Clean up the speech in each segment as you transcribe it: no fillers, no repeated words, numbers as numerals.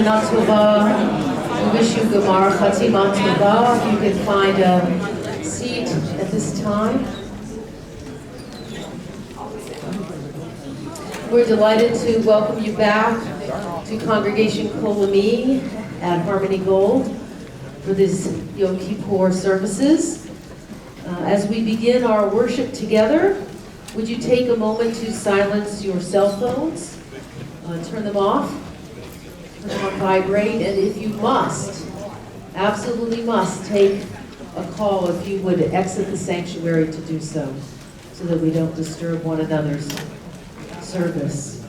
Shana Tova. We wish you Gemara Chatzima Tova. If you can find a seat at this time. We're delighted to welcome you back to Congregation Kol Nidrei at Harmony Gold for this Yom Kippur services. As we begin our worship together, would you take a moment to silence your cell phones, turn them off, turn them on vibrate, and if you must, absolutely must, take a call if you would exit the sanctuary to do so that we don't disturb one another's service.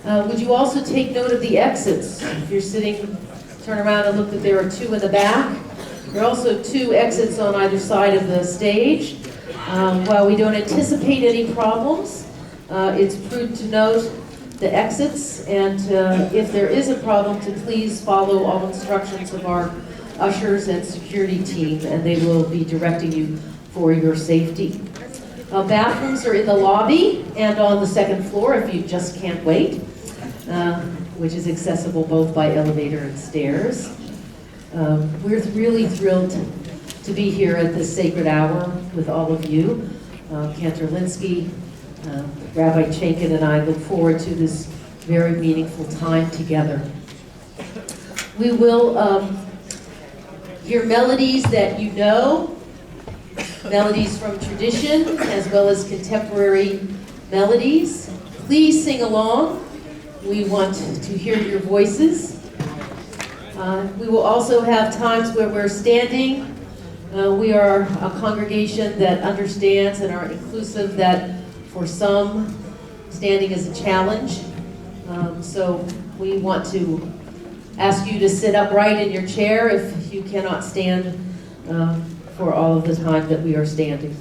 Would you also take note of the exits? If you're sitting, turn around and look that there are two in the back. There are also two exits on either side of the stage. While we don't anticipate any problems, it's prudent to note the exits, and if there is a problem, to please follow all instructions of our ushers and security team, and they will be directing you for your safety. Bathrooms are in the lobby and on the second floor if you just can't wait, which is accessible both by elevator and stairs. We're really thrilled to be here at this sacred hour with all of you. Cantor Linsky, Rabbi Chaiken, and I look forward to this very meaningful time together. We will hear melodies that you know, melodies from tradition, as well as contemporary melodies. Please sing along. We want to hear your voices. We will also have times where we're standing. We are a congregation that understands and are inclusive that for some, standing is a challenge. So we want to ask you to sit upright in your chair if you cannot stand for all of the time that we are standing.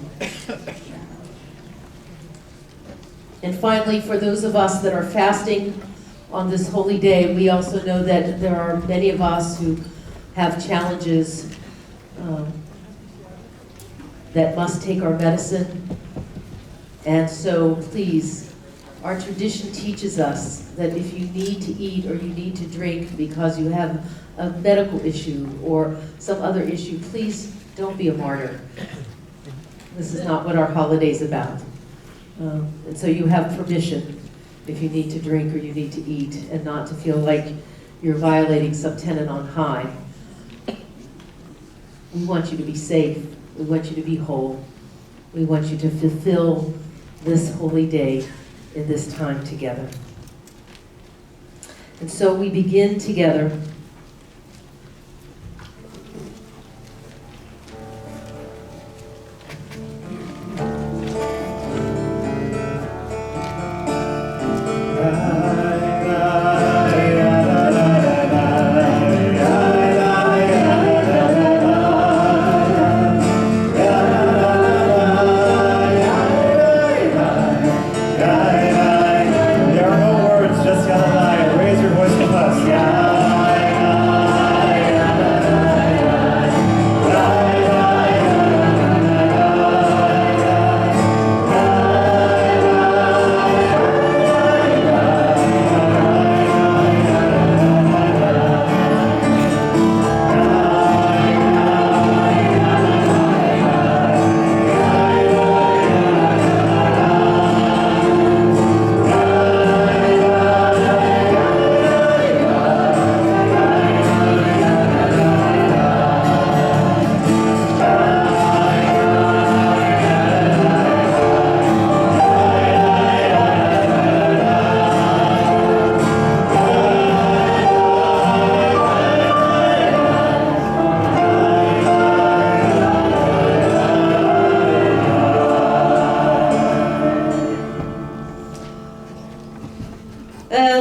And finally, for those of us that are fasting on this holy day, we also know that there are many of us who have challenges that must take our medicine. And so please, our tradition teaches us that if you need to eat or you need to drink because you have a medical issue or some other issue, please don't be a martyr. This is not what our holiday's about. And so you have permission if you need to drink or you need to eat, and not to feel like you're violating some tenet on high. We want you to be safe. We want you to be whole. We want you to fulfill this holy day in this time together. And so we begin together.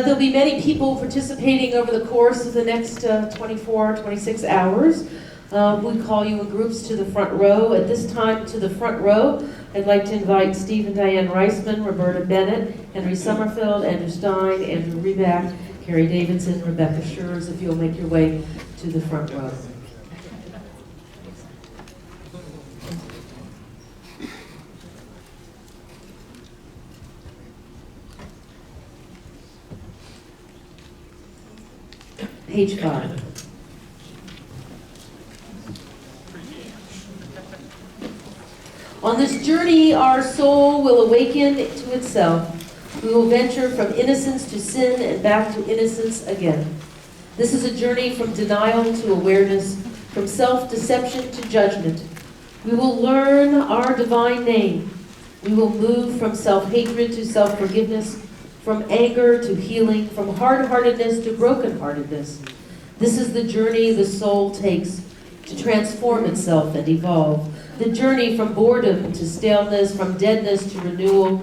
There'll be many people participating over the course of the next 24, 26 hours. We call you in groups to the front row. At this time, to the front row, I'd like to invite Steve and Diane Reisman, Roberta Bennett, Henry Sommerfeld, Andrew Stein, Andrew Reback, Carrie Davidson, Rebecca Schurz, if you'll make your way to the front row. Page 5. On this journey, our soul will awaken to itself. We will venture from innocence to sin and back to innocence again. This is a journey from denial to awareness, from self-deception to judgment. We will learn our divine name. We will move from self-hatred to self-forgiveness, from anger to healing, from hard-heartedness to broken-heartedness. This is the journey the soul takes to transform itself and evolve. The journey from boredom to staleness, from deadness to renewal.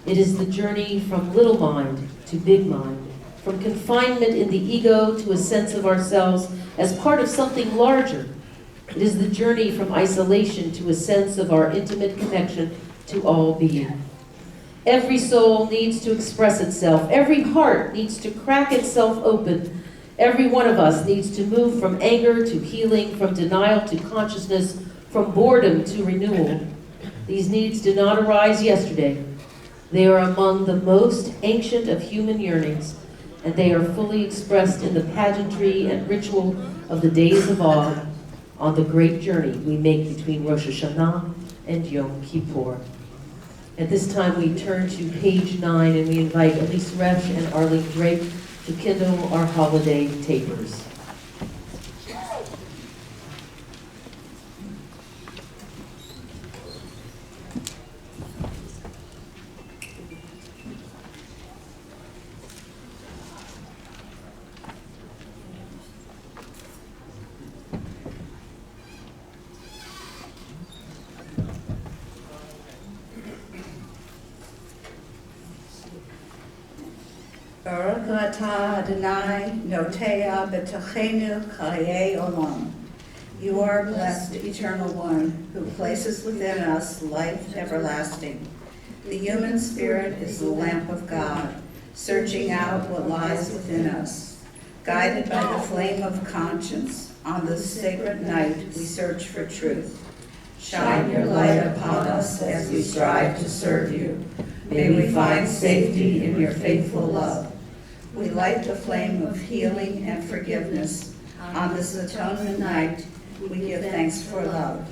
It is the journey from little mind to big mind, from confinement in the ego to a sense of ourselves as part of something larger. It is the journey from isolation to a sense of our intimate connection to all being. Every soul needs to express itself. Every heart needs to crack itself open. Every one of us needs to move from anger to healing, from denial to consciousness, from boredom to renewal. These needs did not arise yesterday. They are among the most ancient of human yearnings, and they are fully expressed in the pageantry and ritual of the days of awe on the great journey we make between Rosh Hashanah and Yom Kippur. At this time, we turn to page 9, and we invite Elise Resch and Arlene Drake to kindle our holiday tapers. Baruch atah Adonai, notea b'tochenu chayei olam. You are blessed, Eternal One, who places within us life everlasting. The human spirit is the lamp of God, searching out what lies within us. Guided by the flame of conscience, on this sacred night we search for truth. Shine your light upon us as we strive to serve you. May we find safety in your faithful love. We light the flame of healing and forgiveness. On this atonement night, we give thanks for love.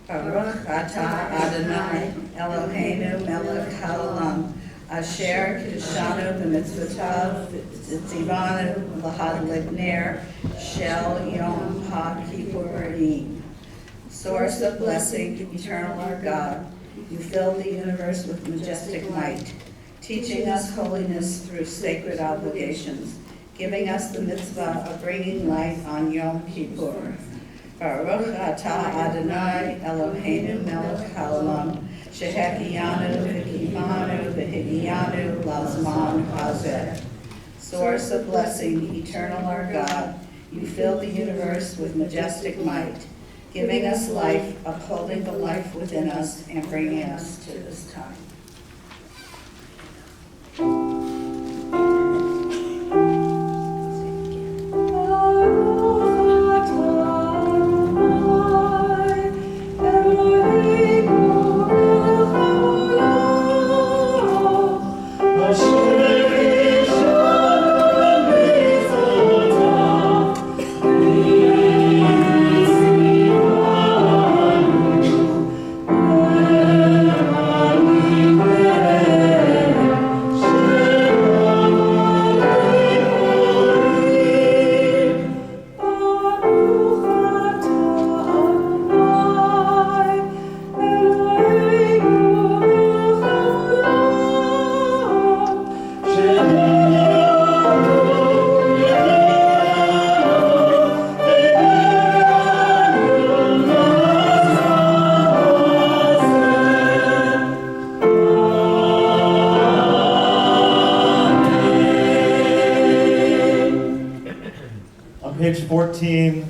Baruch atah Adonai, Eloheinu melech haolam, asher kiddushanu b'mitzvotav, tzivanu l'hadlik ner, shel yom ha-kippurim. Source of blessing, eternal our God, you fill the universe with majestic might, teaching us holiness through sacred obligations, giving us the mitzvah of bringing light on Yom Kippur. Baruch atah Adonai Eloheinu melech haolam, shehechiyanu v'kimanu v'higiyanu lazman hazeh. Source of blessing, eternal our God, you fill the universe with majestic might, giving us life, upholding the life within us, and bringing us to this time. Page 14,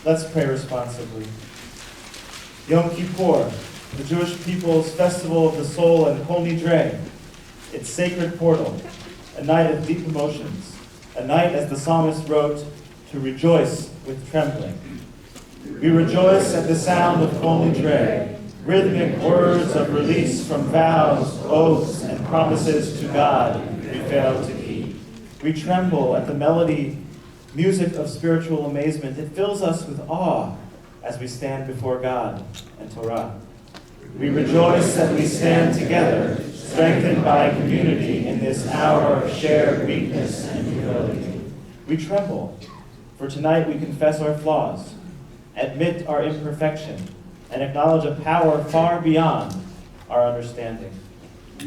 let's pray responsibly. Yom Kippur, the Jewish people's festival of the soul and Kol Nidrei, its sacred portal, a night of deep emotions, a night, as the psalmist wrote, to rejoice with trembling. We rejoice at the sound of Kol Nidrei, rhythmic words of release from vows, oaths, and promises to God we fail to keep. We tremble at the music of spiritual amazement. It fills us with awe as we stand before God and Torah. We rejoice that we stand together, strengthened by community in this hour of shared weakness and humility. We tremble, for tonight we confess our flaws, admit our imperfection, and acknowledge a power far beyond our understanding.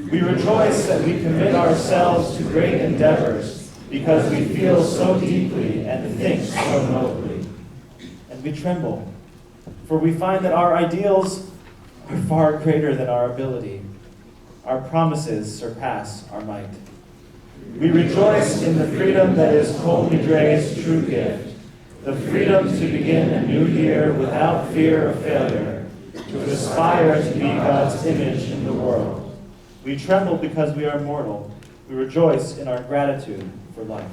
We rejoice that we commit ourselves to great endeavors because we feel so deeply and think so nobly. And we tremble, for we find that our ideals are far greater than our ability. Our promises surpass our might. We rejoice in the freedom that is Kol Nidrei's true gift, the freedom to begin a new year without fear of failure, to aspire to be God's image in the world. We tremble because we are mortal. We rejoice in our gratitude for life.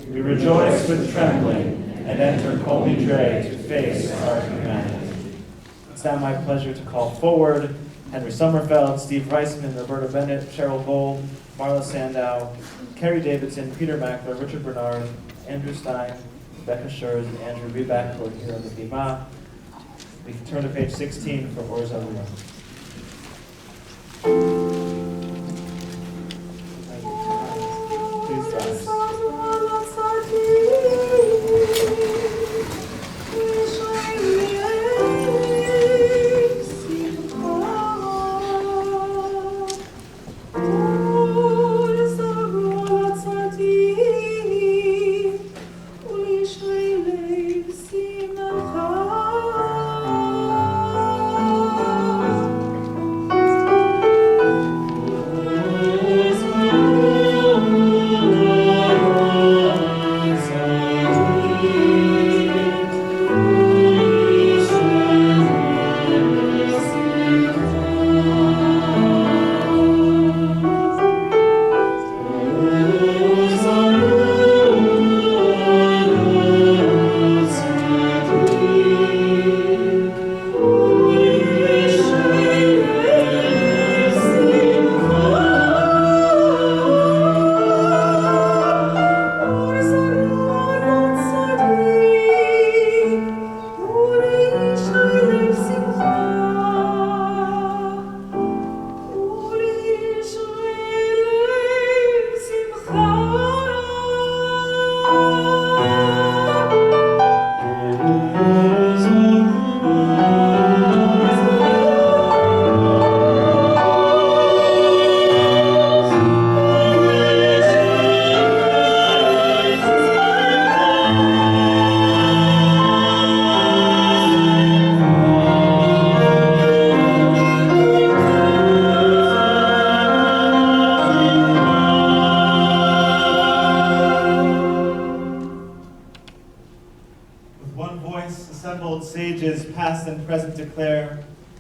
We rejoice with trembling and enter Kol Nidrei to face our humanity. It's now my pleasure to call forward Henry Sommerfeld, Steve Reisman, Roberta Bennett, Cheryl Gold, Marla Sandow, Kerry Davidson, Peter Mackler, Richard Bernard, Andrew Stein, Becca Schurz, and Andrew Reback, who are here on the Bima. We can turn to page 16 for Or Zavua. Please rise.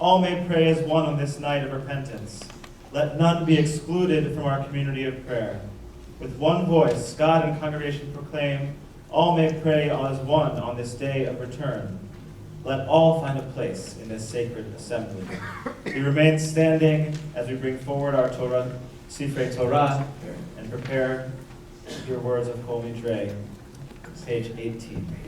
All may pray as one on this night of repentance. Let none be excluded from our community of prayer. With one voice, God and congregation proclaim, all may pray as one on this day of return. Let all find a place in this sacred assembly. We remain standing as we bring forward our Torah, Sifrei Torah, and prepare your words of Kol Nidrei, page 18.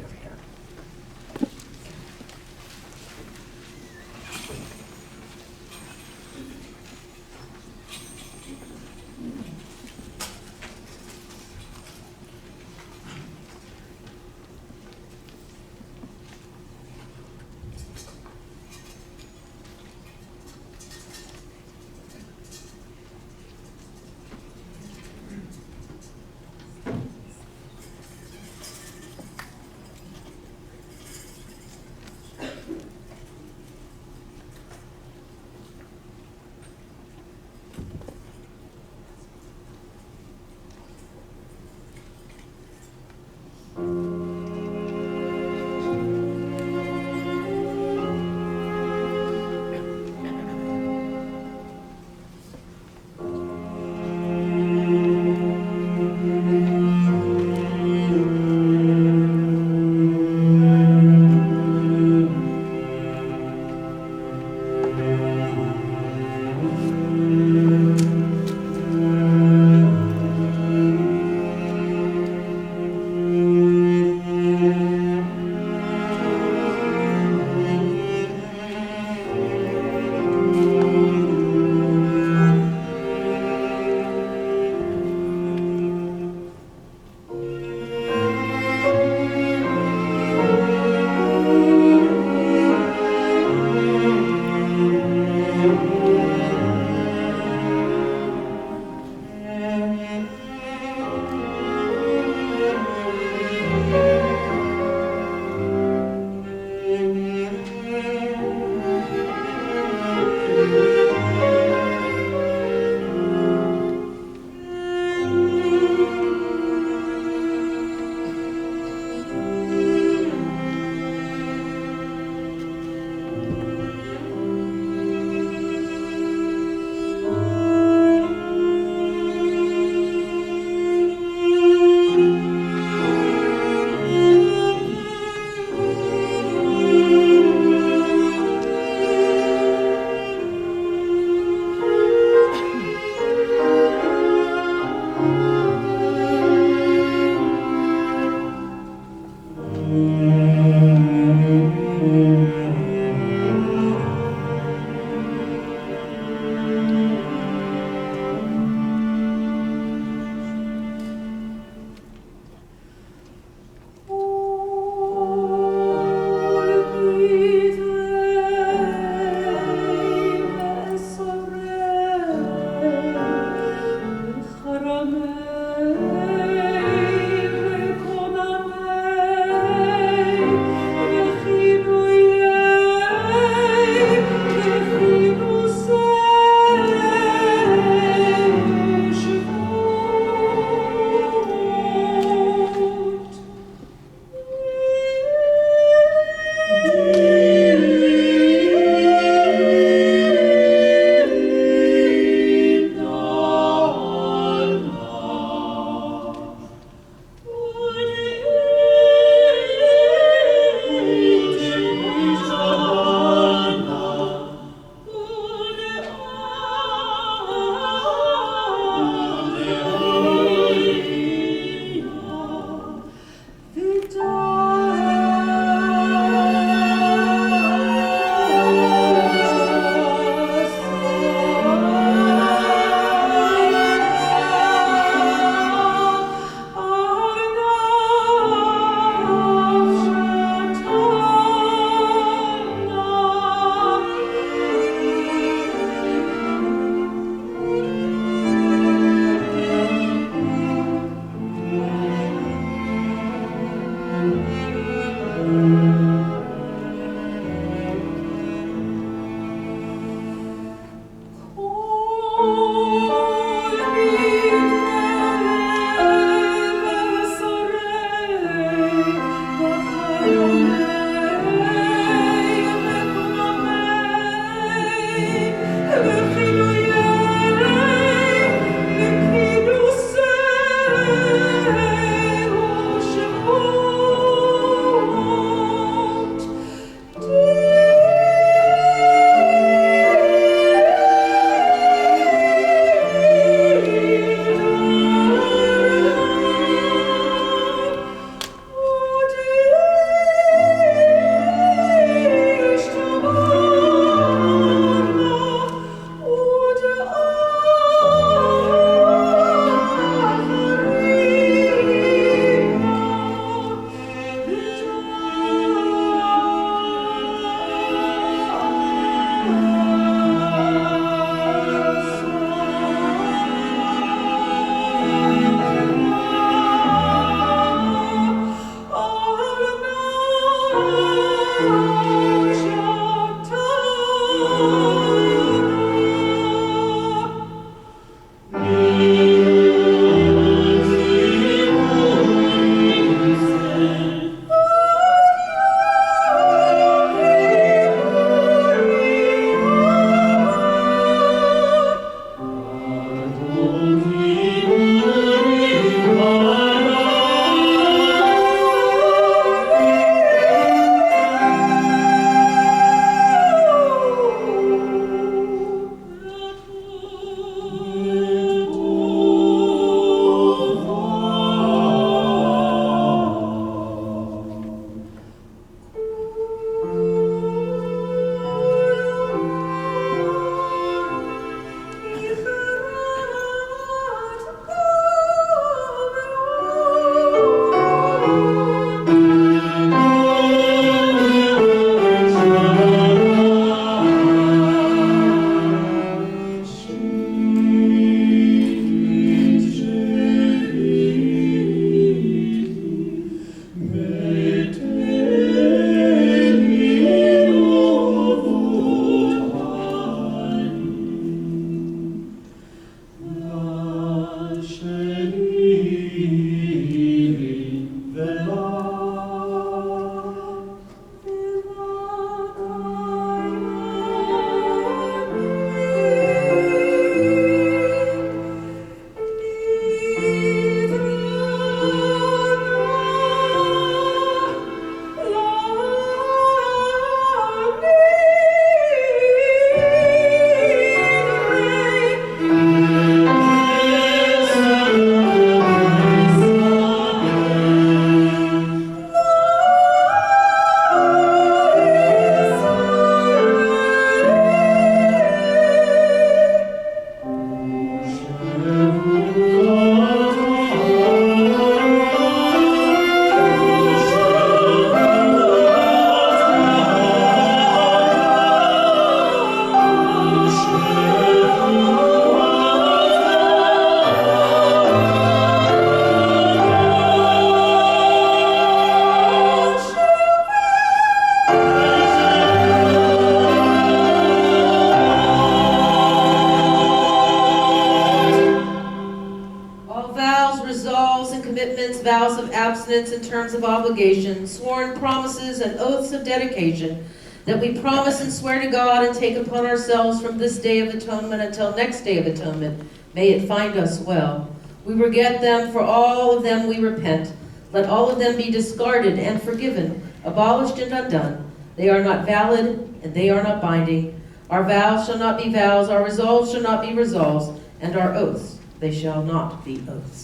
Vows of abstinence and terms of obligation, sworn promises and oaths of dedication that we promise and swear to God and take upon ourselves from this day of atonement until next day of atonement, may it find us well. We regret them, for all of them we repent. Let all of them be discarded and forgiven, abolished and undone. They are not valid and they are not binding. Our vows shall not be vows, our resolves shall not be resolves, and our oaths, they shall not be oaths.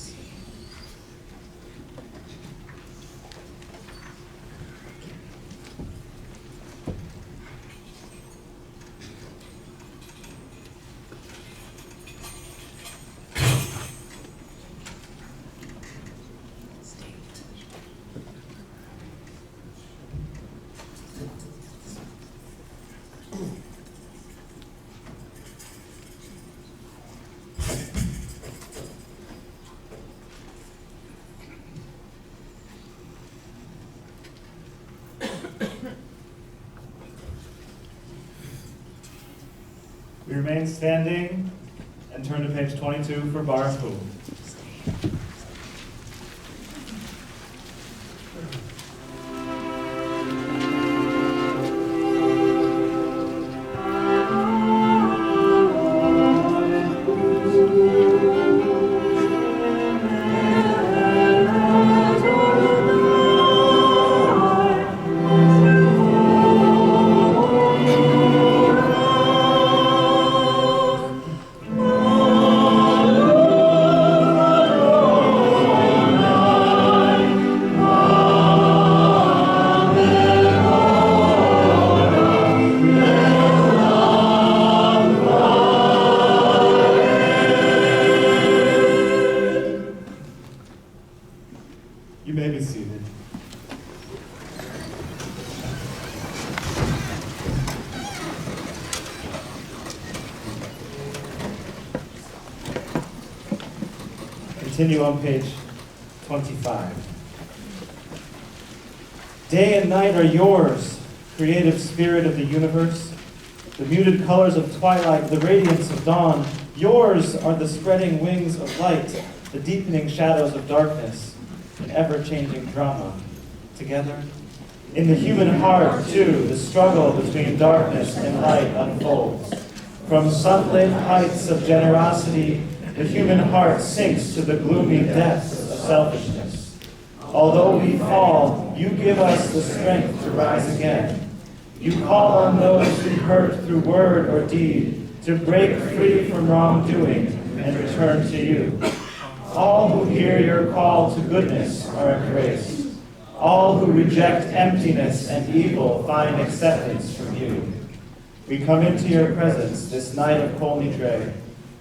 We remain standing and turn to page 22 for Baruch Hu. You may be seated. Continue on page 25. Day and night are yours, creative spirit of the universe. The muted colors of twilight, the radiance of dawn. Yours are the spreading wings of light, the deepening shadows of darkness, an ever-changing drama. Together, in the human heart, too, the struggle between darkness and light unfolds. From sunlit heights of generosity, the human heart sinks to the gloomy depths of selfishness. Although we fall, you give us the strength to rise again. You call on those who hurt through word or deed to break free from wrongdoing and return to you. All who hear your call to goodness are embraced. All who reject emptiness and evil find acceptance from you. We come into your presence this night of Kol Nidrei,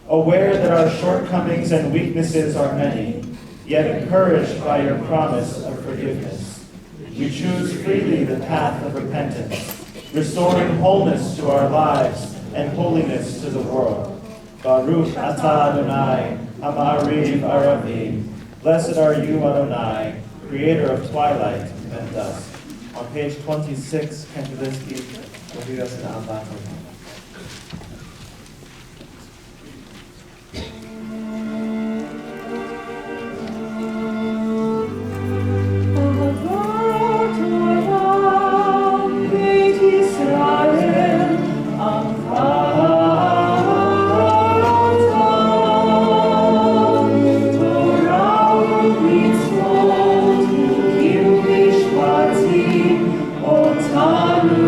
aware that our shortcomings and weaknesses are many, yet encouraged by your promise of forgiveness. We choose freely the path of repentance, restoring wholeness to our lives and holiness to the world. Baruch atah Adonai, Ha'ma'ariv Aravim. Blessed are you, Adonai, creator of twilight and dusk. On page 26, Cantor Linsky will read us an Albat. Otanu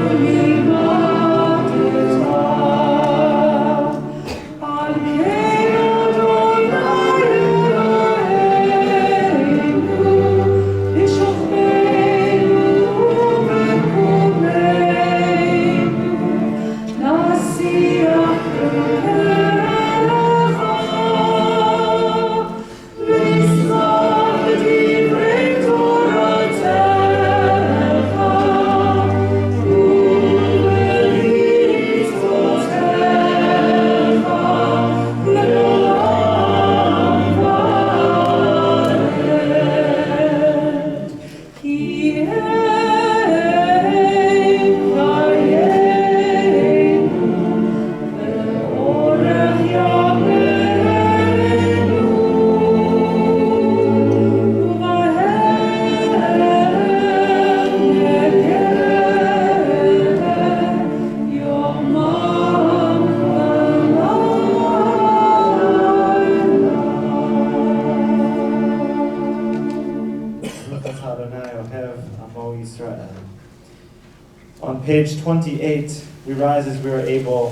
page 28, we rise as we are able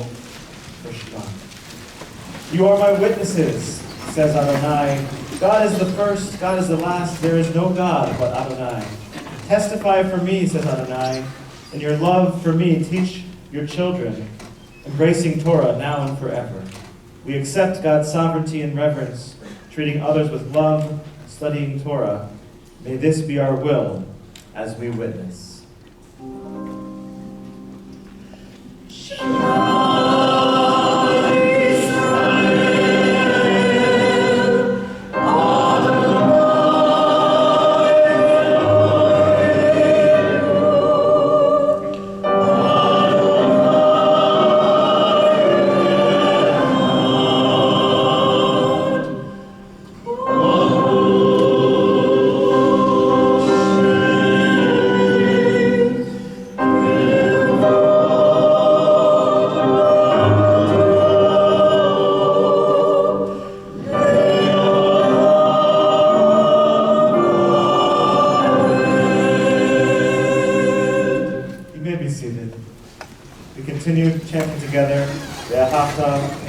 for Shema. You are my witnesses, says Adonai. God is the first, God is the last, there is no God but Adonai. Testify for me, says Adonai, in your love for me, teach your children, embracing Torah now and forever. We accept God's sovereignty and reverence, treating others with love, studying Torah. May this be our will as we witness.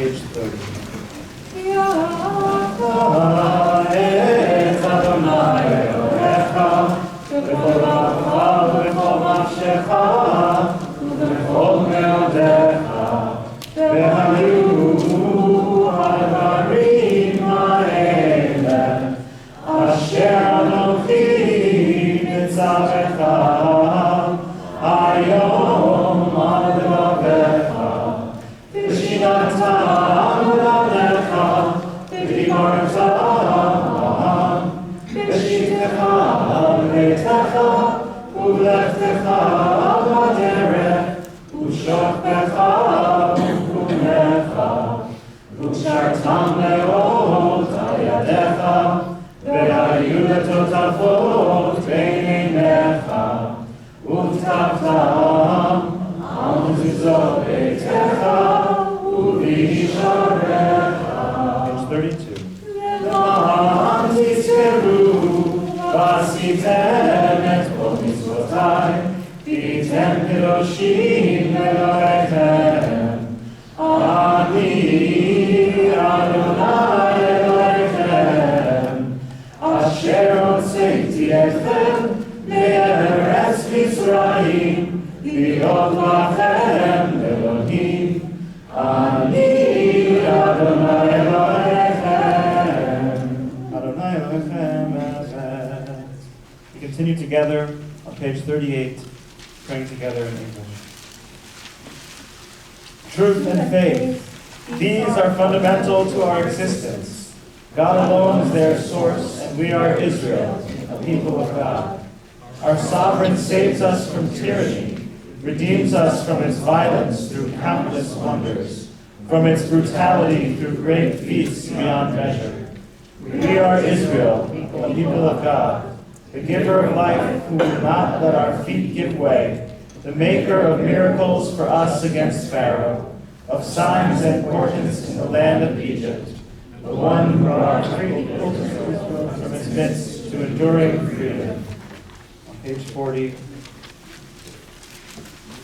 Page 30. Continue together on page 38, praying together in English. Truth and faith, these are fundamental to our existence. God alone is their source, and we are Israel, a people of God. Our sovereign saves us from tyranny, redeems us from its violence through countless wonders, from its brutality through great feats beyond measure. We are Israel, a people of God, the giver of life who will not let our feet give way, the maker of miracles for us against Pharaoh, of signs and portents in the land of Egypt, the one who brought people from its midst to enduring freedom. On page 40.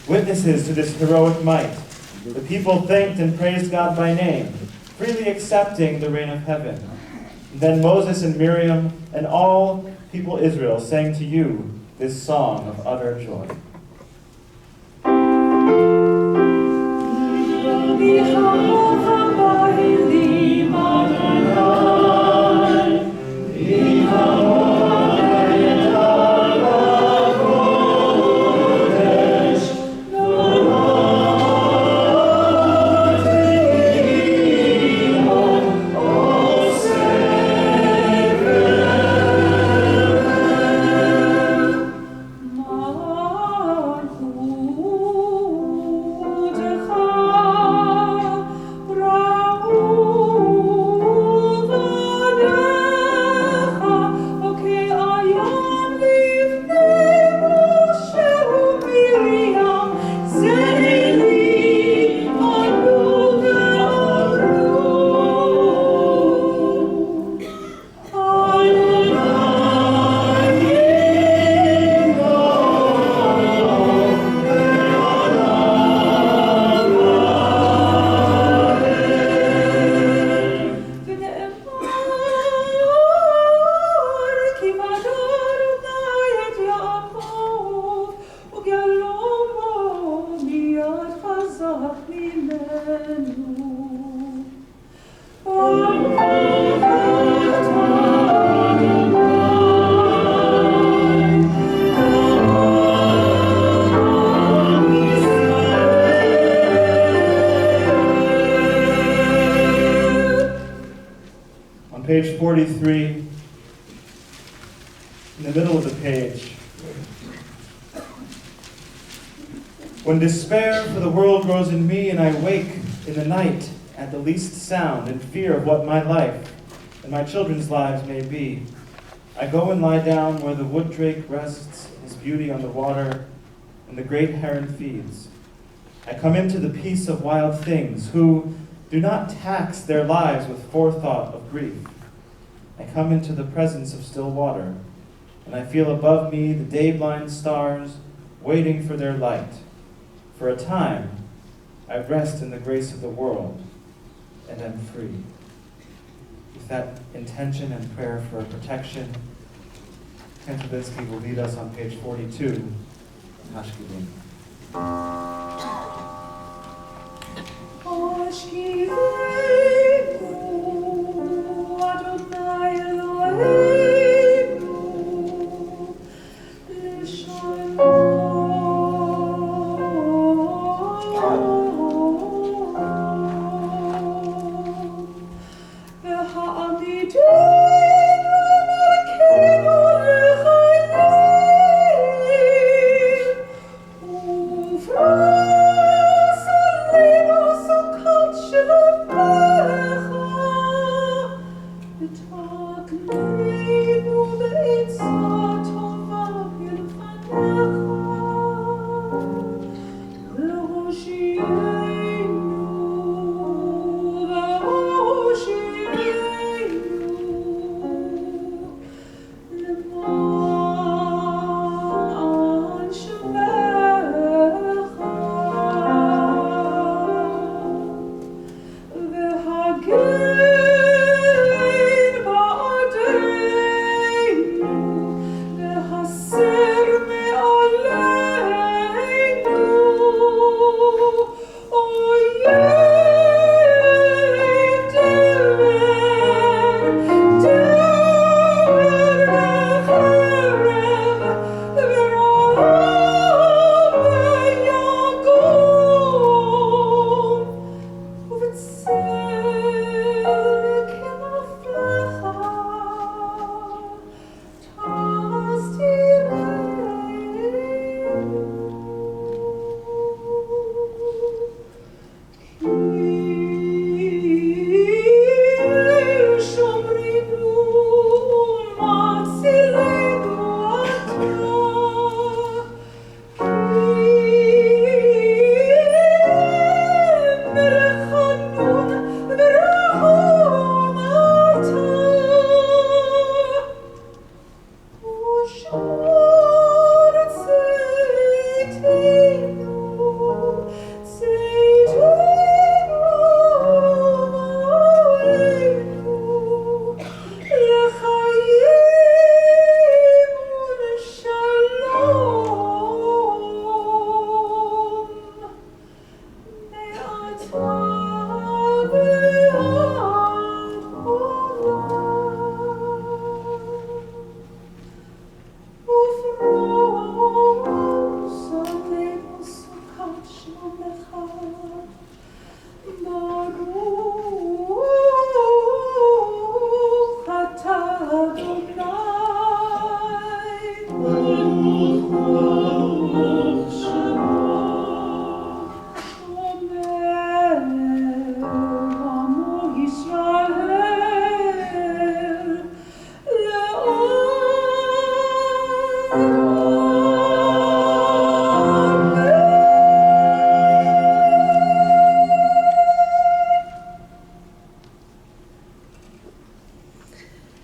Witnesses to this heroic might, the people thanked and praised God by name, freely accepting the reign of heaven. Then Moses and Miriam and all people Israel sang to you this song of utter joy. 43, in the middle of the page. When despair for the world grows in me, and I wake in the night at the least sound, in fear of what my life and my children's lives may be, I go and lie down where the wood drake rests his beauty on the water, and the great heron feeds. I come into the peace of wild things, who do not tax their lives with forethought of grief. I come into the presence of still water, and I feel above me the day-blind stars waiting for their light. For a time, I rest in the grace of the world and am free. With that intention and prayer for protection, Cantor Linsky will lead us on page 42 in Hashkidim.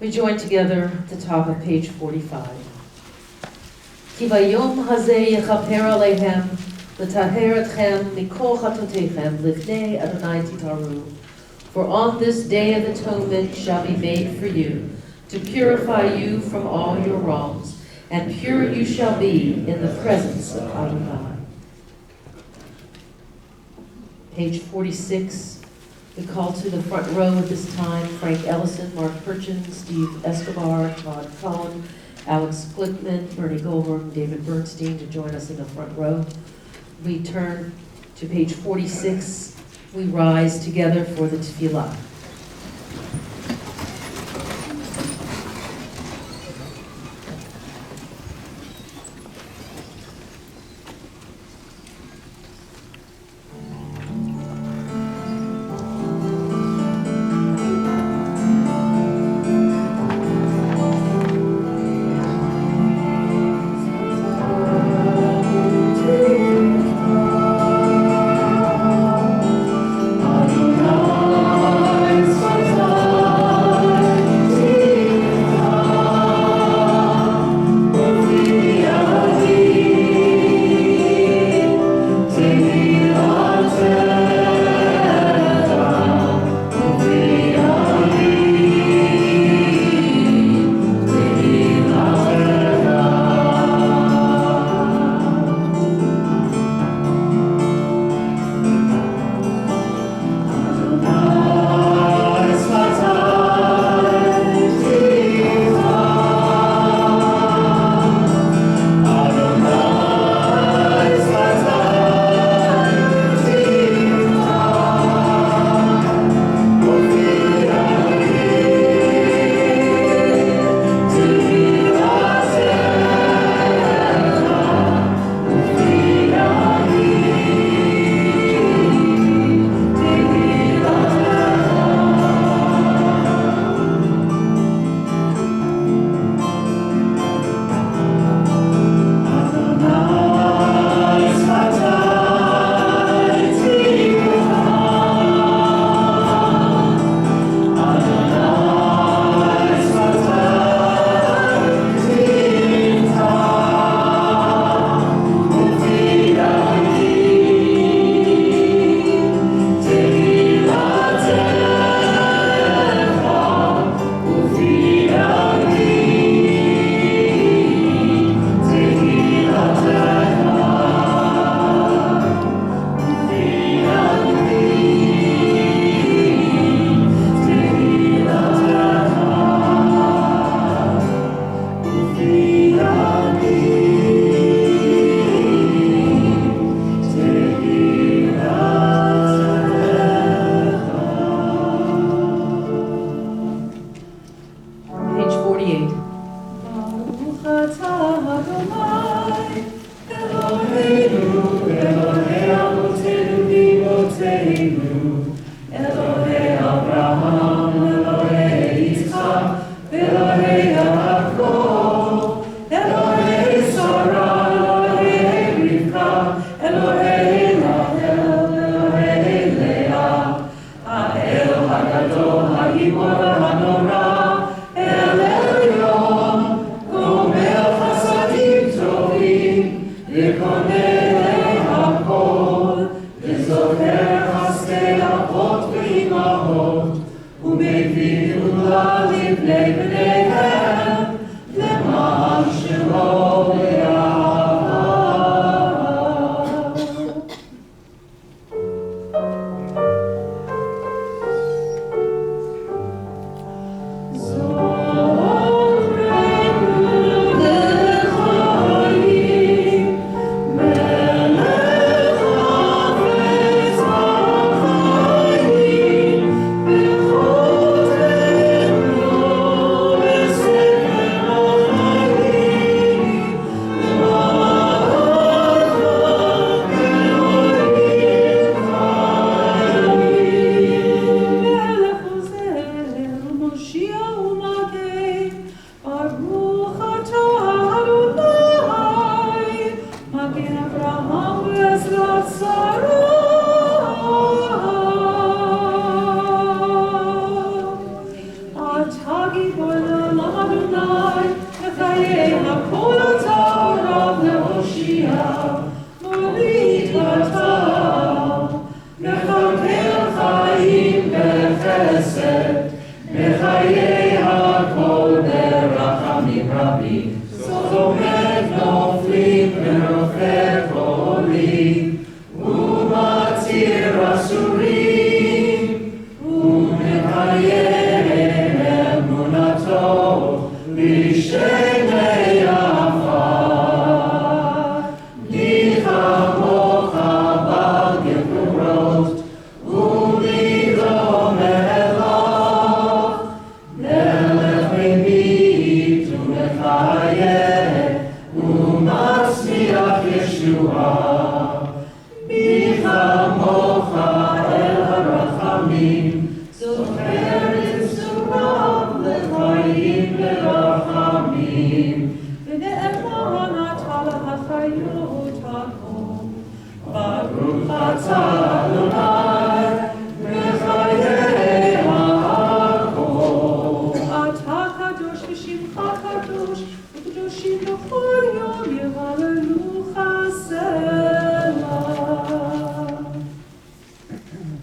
We join together at the top of page 45. Ki vayom hazeh yechaper aleihem, l'taher etchem mikol chatotechem, lifnei Adonai titaru. For on this day of atonement shall be made for you, to purify you from all your wrongs, and pure you shall be in the presence of Adonai. Page 46. We call to the front row at this time Frank Ellison, Mark Purchin, Steve Escobar, Todd Cohen, Alex Glickman, Bernie Goldberg, and David Bernstein to join us in the front row. We turn to page 46. We rise together for the tefillah. 48. Baruch atah Adonai, Eloheinu, Elohei Avotenu v'Imotenu, Elohei Avraham, Elohei Yitzchak, Elohei Yaakov, Elohei Sarah, Elohei Rivka, Elohei Rachel, Elohei Leah, Ha'el Hagadol, Ha'gibor Hanora, El Elyon, Gomer Chasadim Tovim, V'konei Hakol, V'zocher Chasdei Avot V'imahot, U'mevin Gula Livnei B'neihem, L'ma'an Shemo Le'ahav.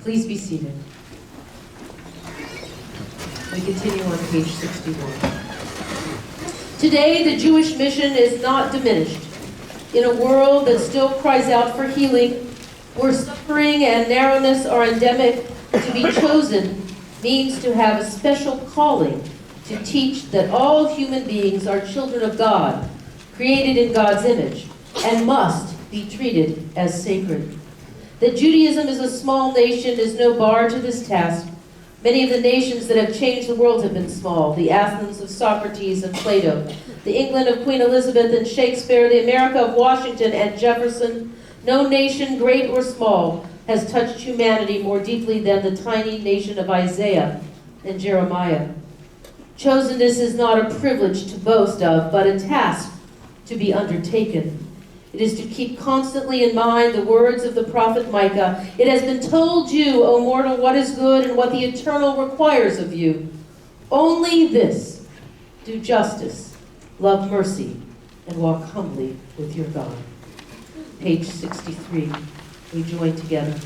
Please be seated. We continue on page 61. Today, the Jewish mission is not diminished. In a world that still cries out for healing, where suffering and narrowness are endemic, to be chosen means to have a special calling to teach that all human beings are children of God, created in God's image, and must be treated as sacred. That Judaism is a small nation is no bar to this task. Many of the nations that have changed the world have been small. The Athens of Socrates and Plato, the England of Queen Elizabeth and Shakespeare, the America of Washington and Jefferson. No nation, great or small, has touched humanity more deeply than the tiny nation of Isaiah and Jeremiah. Chosenness is not a privilege to boast of, but a task to be undertaken. It is to keep constantly in mind the words of the prophet Micah. It has been told you, O mortal, what is good and what the eternal requires of you. Only this: do justice, love mercy, and walk humbly with your God. Page 63. We join together.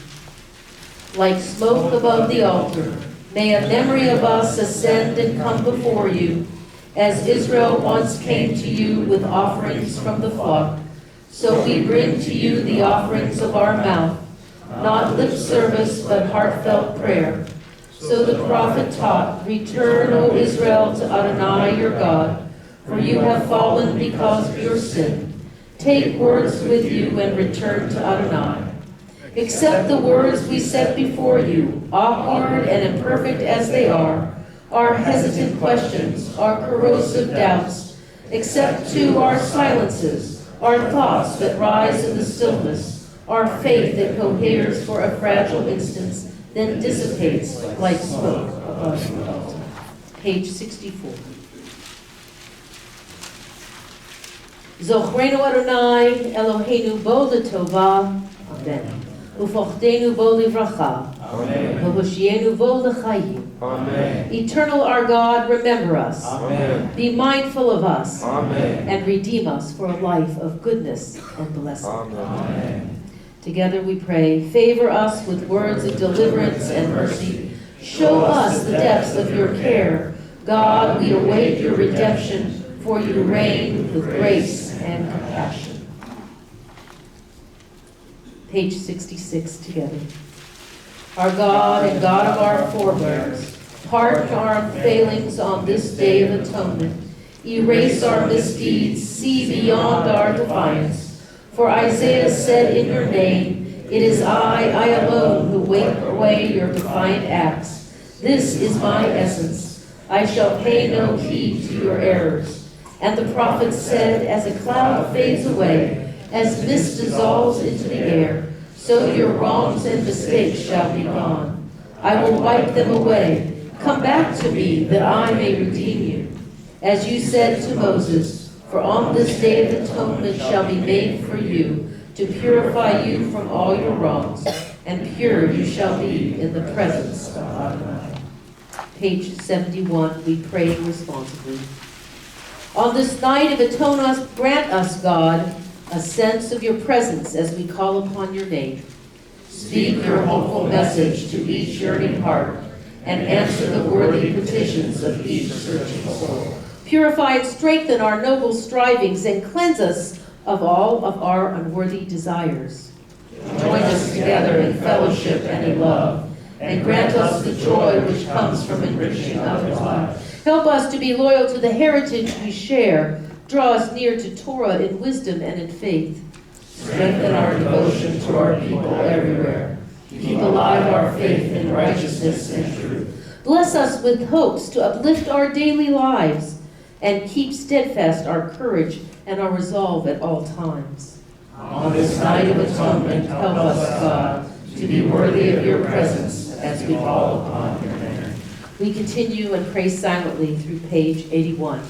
Like smoke above the altar, may a memory of us ascend and come before you, as Israel once came to you with offerings from the flock. So we bring to you the offerings of our mouth, not lip service, but heartfelt prayer. So the prophet taught, return, O Israel, to Adonai your God, for you have fallen because of your sin. Take words with you and return to Adonai. Accept the words we set before you, awkward and imperfect as they are. our hesitant questions, our corrosive doubts, accept too our silences, our thoughts that rise in the stillness, our faith that coheres for a fragile instant, then dissipates like smoke above the altar. Page 64. Zochrenu Adonai, Eloheinu bo l'tova, Amen. Ufochtenu bo livracha, Amen. V'hoshienu bo l'chayim. Amen. Eternal our God, remember us. Amen. Be mindful of us. Amen. And redeem us for a life of goodness and blessing. Amen. Together we pray, favor us with words of deliverance and mercy. Show us the depths of your care. God, we await your redemption, for you reign with grace and compassion. Page 66 together. Our God and God of our forebears, pardon our failings on this day of atonement. Erase our misdeeds, see beyond our defiance. For Isaiah said in your name, it is I alone who wipe away your defiant acts. This is my essence. I shall pay no heed to your errors. And the prophet said, as a cloud fades away, as mist dissolves into the air, so your wrongs and mistakes shall be gone. I will wipe them away. Come back to me, that I may redeem you. As you said to Moses, for on this day of atonement shall be made for you, to purify you from all your wrongs, and pure you shall be in the presence of Adonai. Page 71, we pray responsibly. On this night of atonement, grant us, God, a sense of your presence as we call upon your name. Speak your hopeful message to each yearning heart, and answer the worthy petitions of each searching soul. Purify and strengthen our noble strivings, and cleanse us of all of our unworthy desires. Join us together in fellowship and in love, and grant us the joy which comes from enriching others' lives. Help us to be loyal to the heritage we share. Draw us near to Torah in wisdom and in faith. Strengthen our devotion to our people everywhere. Keep alive our faith in righteousness and truth. Bless us with hopes to uplift our daily lives, and keep steadfast our courage and our resolve at all times. On this night of atonement, help us, God, to be worthy of your presence as we call upon your name. We continue and pray silently through page 81.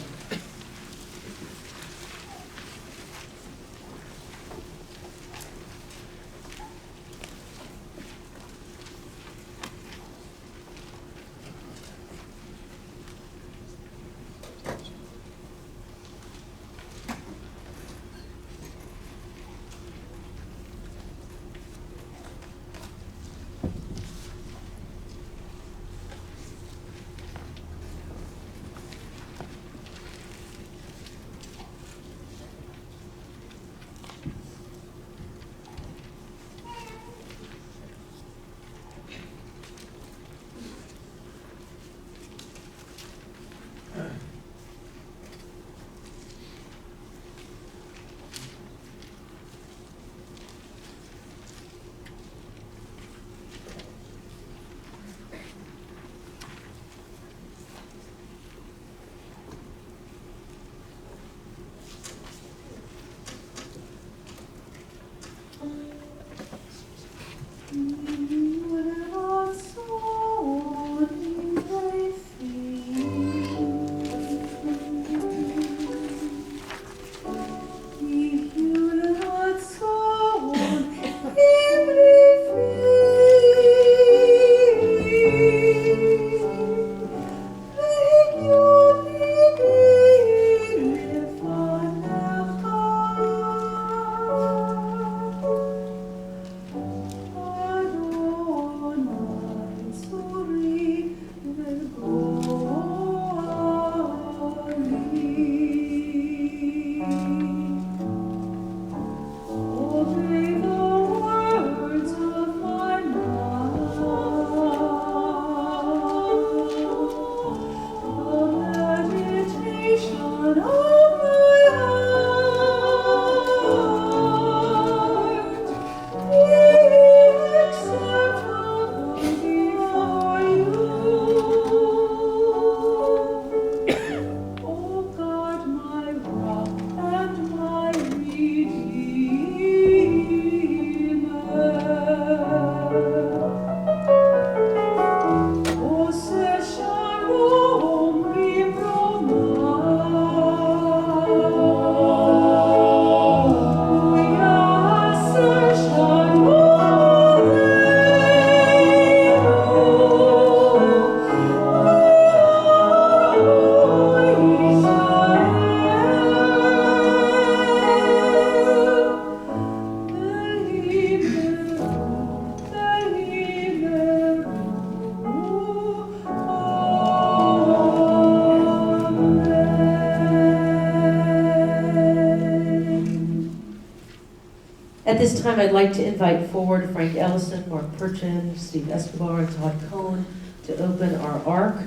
this time, I'd like to invite forward Frank Ellison, Mark Purchin, Steve Escobar, and Todd Cohn to open our ark.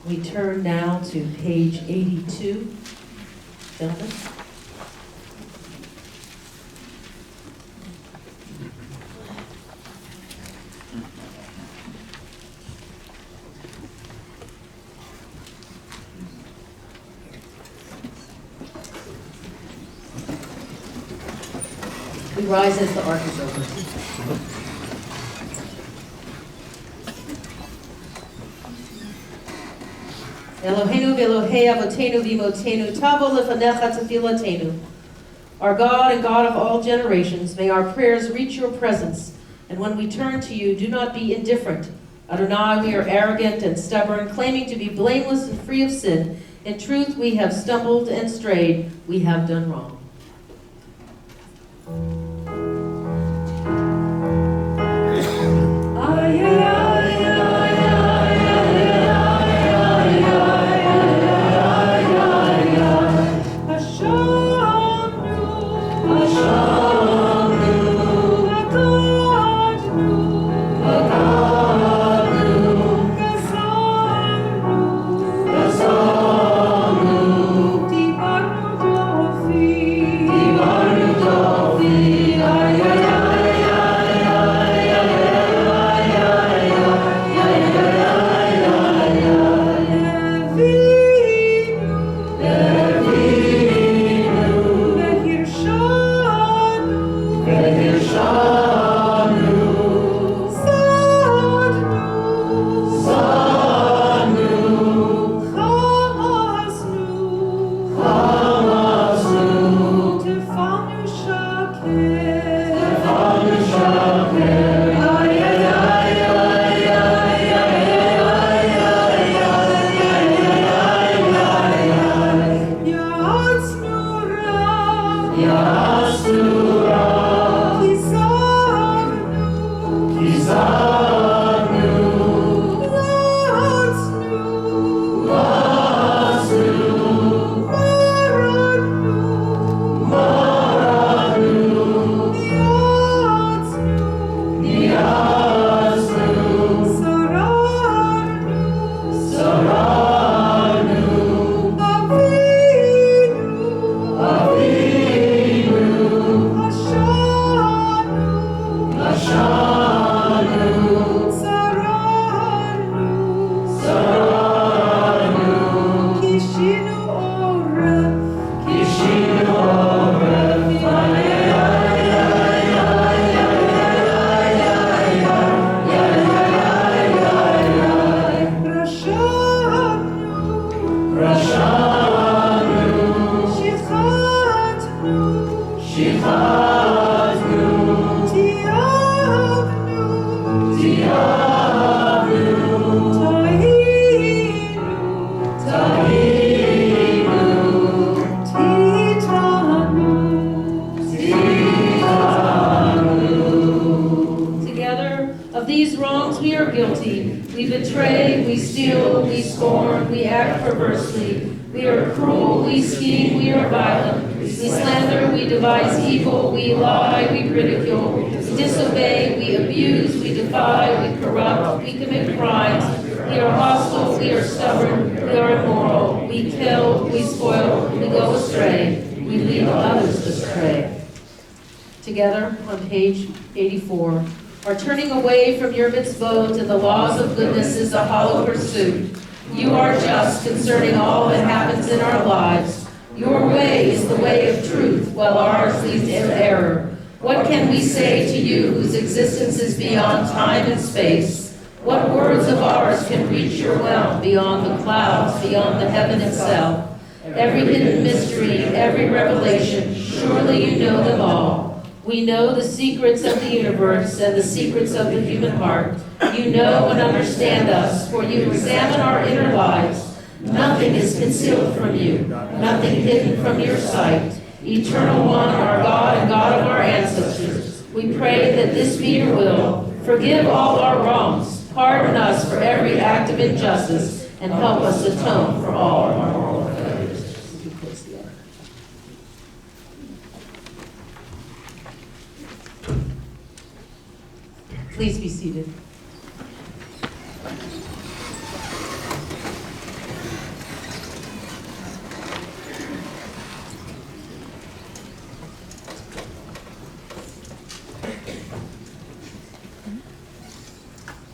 We turn now to page 82. Gentlemen. We rise as the ark is opened. Eloheinu v'Elohei avotenu v'imotenu tavo lefanecha tefilatenu. Our God and God of all generations, may our prayers reach your presence, and when we turn to you, do not be indifferent. Adonai, we are arrogant and stubborn, claiming to be blameless and free of sin. In truth, we have stumbled and strayed. We have done wrong. Together on page 84, our turning away from your mitzvot and the laws of goodness is a hollow pursuit. You are just concerning all that happens in our lives. Your way is the way of truth, while ours leads in error. What can we say to you whose existence is beyond time and space? What words of ours can reach your realm beyond the clouds, beyond the heaven itself? Every hidden mystery, every revelation, surely you know them all. We know the secrets of the universe and the secrets of the human heart. You know and understand us, for you examine our inner lives. Nothing is concealed from you, nothing hidden from your sight. Eternal One, our God and God of our ancestors, we pray that this be your will. Forgive all our wrongs, pardon us for every act of injustice, and help us atone for all our moral failures. Please be seated.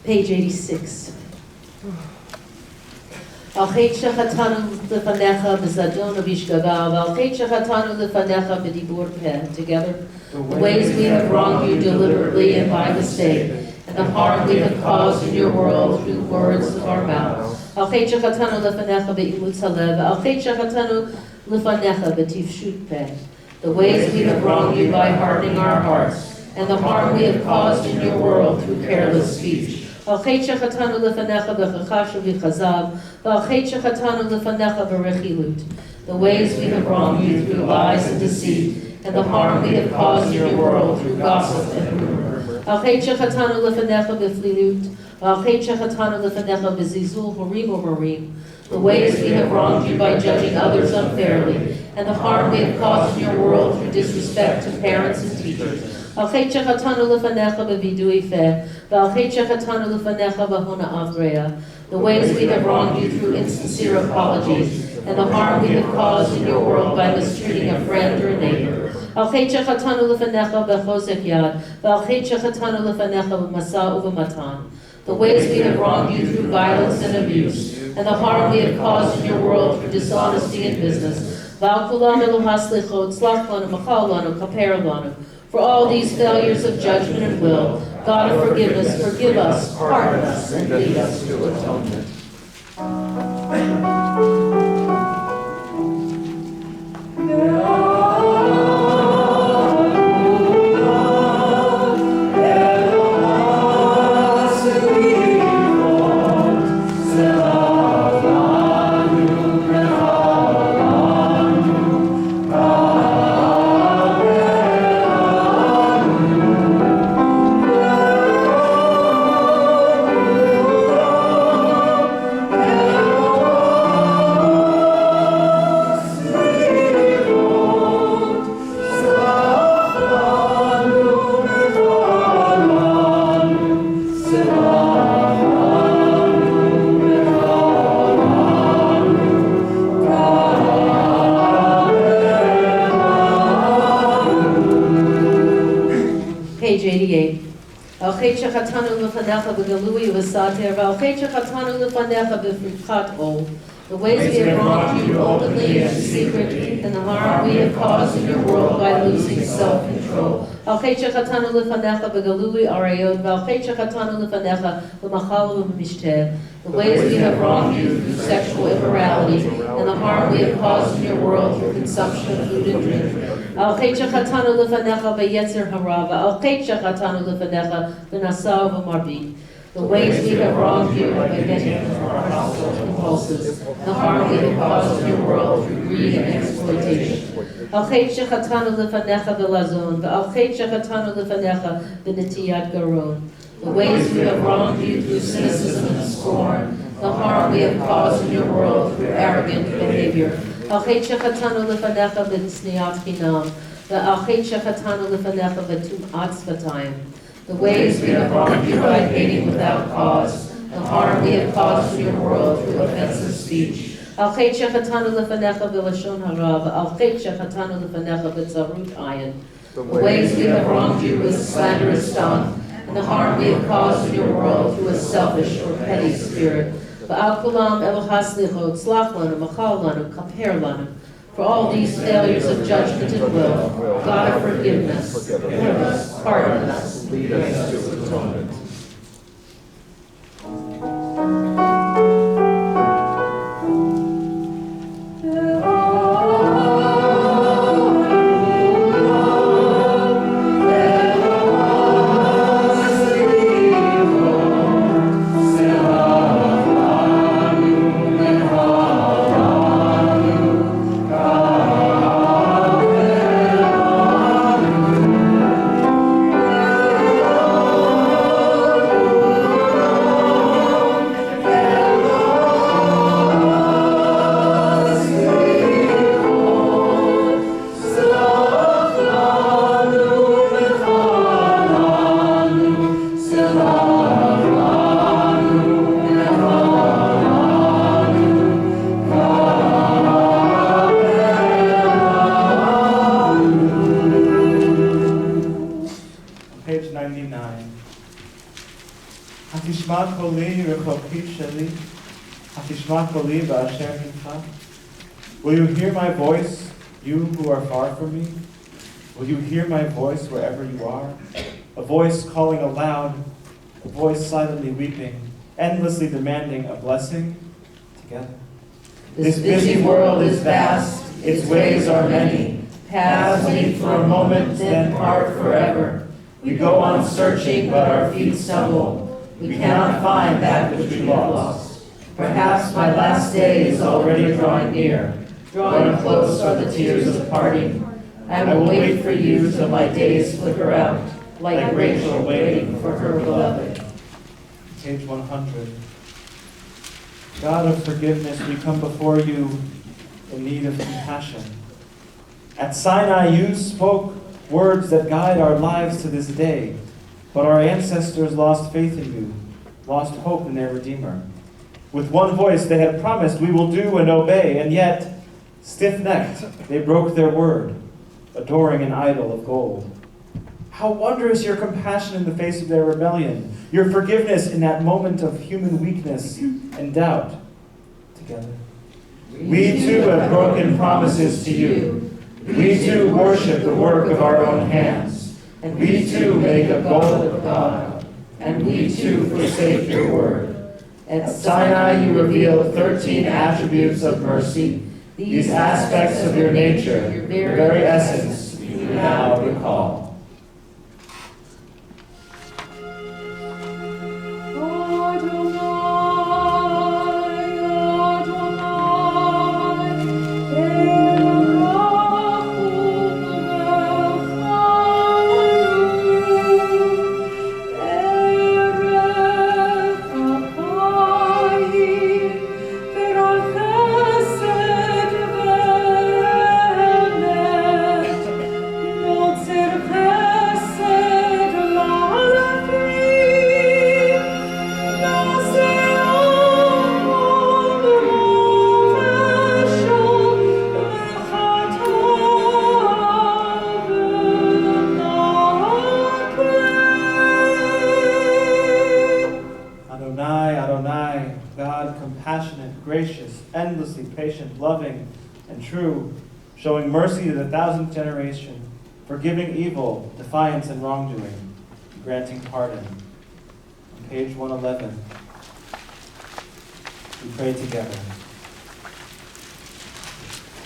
Page 86. על חטא שחטאנו לפניך בזדון ובשגגה, ועל חטא שחטאנו לפניך בדיבור פה. Together, the ways we have wronged you deliberately and by mistake, and the harm we have caused in your world through the words of our mouths. על חטא שחטאנו לפניך באימוץ הלב, ועל חטא שחטאנו לפניך בטיפשות פה. The ways we have wronged you by hardening our hearts, and the harm we have caused in your world through careless speech. על חטא שחטאנו לפניך בכחש ובכזב, ועל חטא שחטאנו לפניך ברכילות. The ways we have wronged you through lies and deceit, and the harm we have caused in your world through gossip and rumor. על חטא שחטאנו לפניך בפלילות, ועל חטא שחטאנו לפניך בזלזול הורים ומורים. The ways we have wronged you by judging others unfairly, and the harm we have caused in your world through disrespect to parents and teachers. על חטא שחטאנו לפניך בווידוי פה, ועל חטא שחטאנו לפניך בהונאת רע. The ways we have wronged you through insincere apologies, and the harm we have caused in your world by mistreating a friend or a neighbor. על חטא שחטאנו לפניך בחוזק יד, ועל חטא שחטאנו לפניך במשא ובמתן. The ways we have wronged you through violence and abuse, and the harm we have caused in your world through dishonesty in business. ועל כולם אלוהי סליחות, סלח לנו, מחל לנו, כפר לנו. For all these failures of judgment and will, God of forgiveness, forgive us, pardon us, and lead us to atonement. Page 88. על חטא שחטאנו לפניך בגלוי ובסתר, ועל חטא שחטאנו לפניך בפריחת עול. The ways we have wronged you openly and in secret, and the harm we have caused in your world by losing self-control. על חטא שחטאנו לפניך בגלוי עריות, ועל חטא שחטאנו לפניך במחל ובמשתה. The ways we have wronged you through sexual immorality, and the harm we have caused in your world through consumption of food and drink. על חטא שחטאנו לפניך ביצר הרע, ועל חטא שחטאנו לפניך בנשא ובמרבית. The ways we have wronged you by getting our household impulses, the harm we have caused in your world through greed and exploitation. על חטא שחטאנו לפניך בלזון, ועל חטא שחטאנו לפניך בנטיית גרון. The ways we have wronged you through cynicism and scorn, the harm we have caused in your world through arrogant behavior. על חטא שחטאנו לפניך בצניעת חינם, ועל חטא שחטאנו לפניך בטומאת שפתיים. The ways we have wronged you by hating without cause, the harm we have caused in your world through offensive speech. על חטא שחטאנו לפניך בלשון הרע, ועל חטא שחטאנו לפניך בצרות עין. The ways we have wronged you with slanderous tongue, and the harm we have caused in your world through a selfish or petty spirit. ועל כולם אלוהי סליחות, סלח לנו, מחל לנו, כפר לנו. For all these failures of judgment and will, God of forgiveness, forgive us, pardon us, lead us to atonement. Hatishma koli rechoki sheli, hatishma koli ba'asher kimcha. Will you hear my voice, you who are far from me? Will you hear my voice wherever you are? A voice calling aloud, a voice silently weeping, endlessly demanding a blessing together. This busy world is vast, its ways are many. Paths meet for a moment, then part forever. We go on searching, but our feet stumble. We cannot find that which we lost. Perhaps my last day is already drawing near. Drawing close are the tears of parting. I will wait for you till my days flicker out, like Rachel waiting for her beloved. Page 100. God of forgiveness, we come before you in need of compassion. At Sinai, you spoke words that guide our lives to this day, but our ancestors lost faith in you, lost hope in their Redeemer. With one voice they had promised, we will do and obey, and yet, stiff-necked, they broke their word, adoring an idol of gold. How wondrous your compassion in the face of their rebellion, your forgiveness in that moment of human weakness and doubt. Together. We too have broken promises to you. We too worship the work of our own hands. And we too make a gold of God. And we too forsake your word. At Sinai you revealed 13 attributes of mercy. These aspects of your nature, your very essence, we now recall. Endlessly patient, loving, and true, showing mercy to the 1,000th generation, forgiving evil, defiance, and wrongdoing, granting pardon. On page 111, we pray together.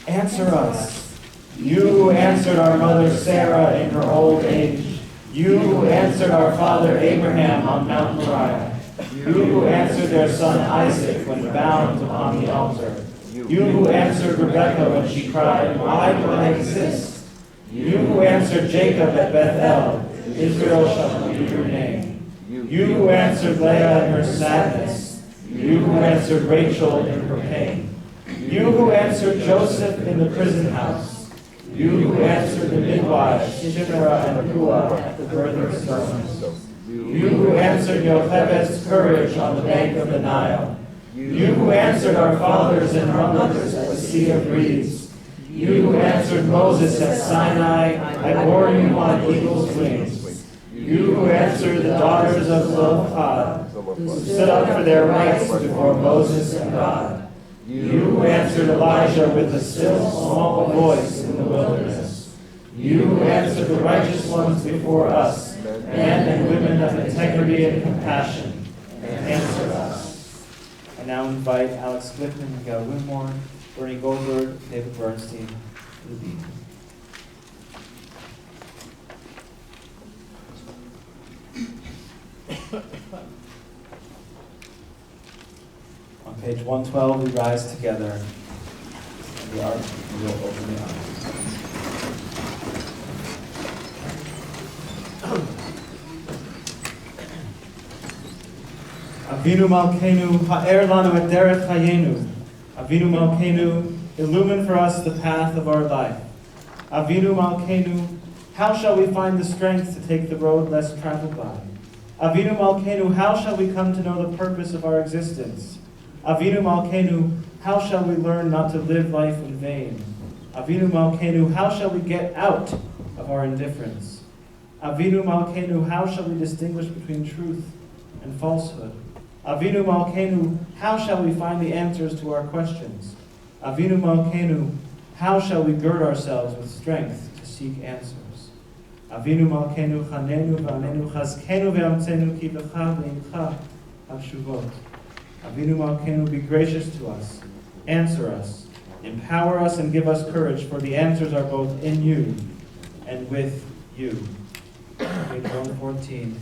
Answer us. You who answered our mother Sarah in her old age. You who answered our father Abraham on Mount Moriah. You who answered their son Isaac when bound upon the altar. You who answered Rebekah when she cried, why do I exist? You who answered Jacob at Bethel, Israel shall be your name. You who answered Leah in her sadness. You who answered Rachel in her pain. You who answered Joseph in the prison house. You who answered the midwives, Shiphrah and Puah at the birthing stones. You who answered Yochevet's courage on the bank of the Nile. You who answered our fathers and our mothers at the Sea of Reeds. You who answered Moses at Sinai, I bore you on eagle's wings. You who answered the daughters of Zelophehad, who stood up for their rights before Moses and God. You who answered Elijah with a still small voice in the wilderness. You who answered the righteous ones before us, men and women of integrity and compassion, answer us. I now invite Alex Glickman, Miguel Winmore, Bernie Goldberg, David Bernstein to the beat. On page 112, we rise together. We will open the arms. Avinu Malkeinu, ha'er lanu et derech hayenu. Avinu Malkeinu, illumine for us the path of our life. Avinu Malkeinu, how shall we find the strength to take the road less traveled by? Avinu Malkeinu, how shall we come to know the purpose of our existence? Avinu Malkeinu, how shall we learn not to live life in vain? Avinu Malkeinu, how shall we get out of our indifference? Avinu Malkeinu, how shall we distinguish between truth and falsehood? Avinu Malkeinu, how shall we find the answers to our questions? Avinu Malkeinu, how shall we gird ourselves with strength to seek answers? Avinu Malkeinu, chanenu v'anenu chazkenu ve'amtzenu ki v'cha v'imcha hashuvot. Avinu Malkeinu, be gracious to us, answer us, empower us and give us courage, for the answers are both in you and with you. Page 114.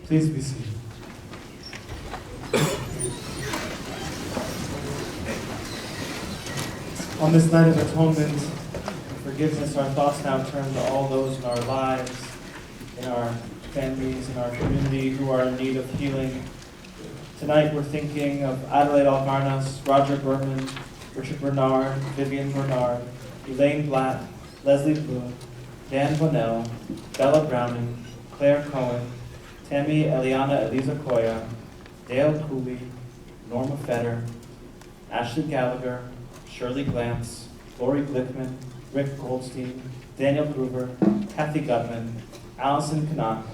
Please be seated. On this night of atonement and forgiveness, our thoughts now turn to all those in our lives, in our families, in our community who are in need of healing. Tonight we're thinking of Adelaide Alvarnas, Roger Berman, Richard Bernard, Vivian Bernard, Elaine Blatt, Leslie Bloom, Dan Bonnell, Bella Browning, Claire Cohen, Tammy Eliana Eliza Koya, Dale Cooley, Norma Fetter, Ashley Gallagher, Shirley Glantz, Lori Glickman, Rick Goldstein, Daniel Gruber, Kathy Gutman, Allison Canuck,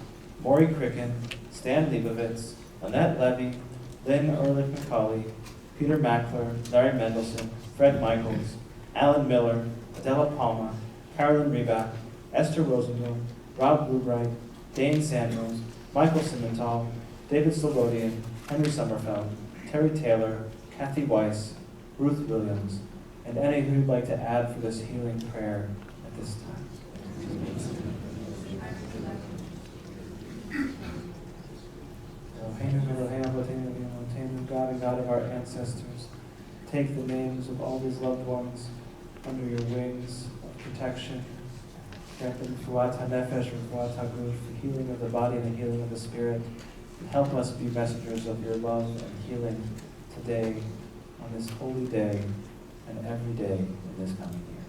Maury Cricken, Stan Leibovitz, Lynette Levy, Lynn Ehrlich McCauley, Peter Mackler, Larry Mendelson, Fred Michaels, Alan Miller, Adela Palmer, Carolyn Reback, Esther Rosenblum, Rob Bluebright, Dane Samuels, Michael Simmental, David Slobodian, Henry Sommerfeld, Terry Taylor, Kathy Weiss, Ruth Williams, and any who'd like to add for this healing prayer at this time. God and God of our ancestors, take the names of all these loved ones under your wings of protection. Grant them fuat ha-nefesh and fuat ha-guf, the healing of the body and the healing of the spirit. And help us be messengers of your love and healing today, on this holy day, and every day in this coming year.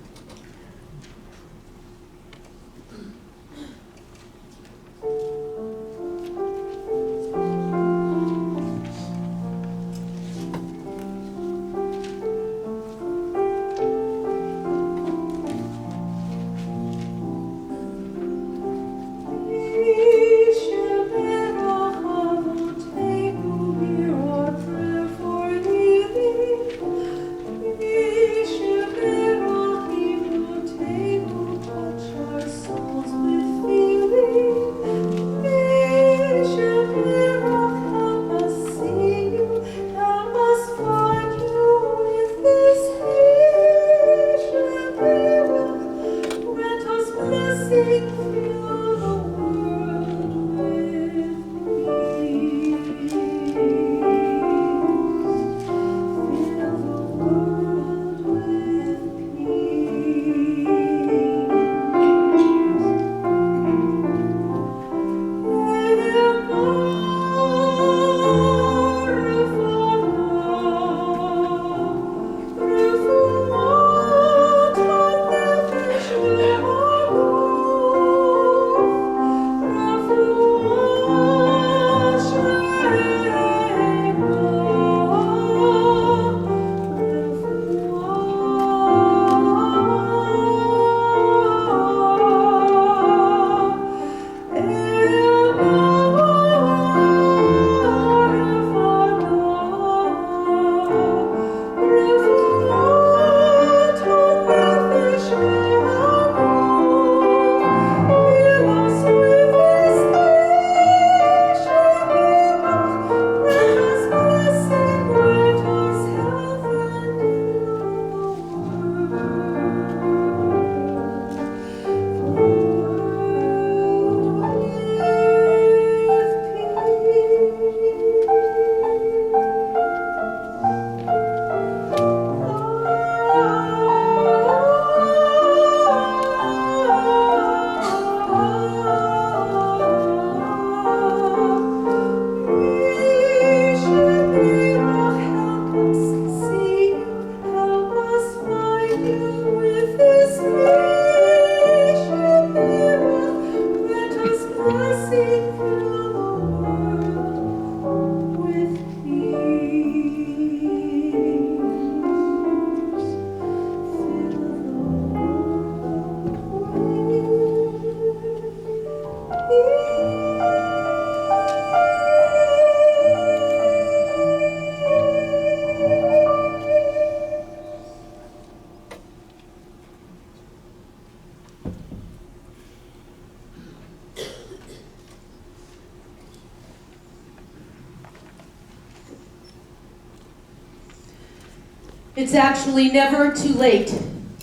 It's actually never too late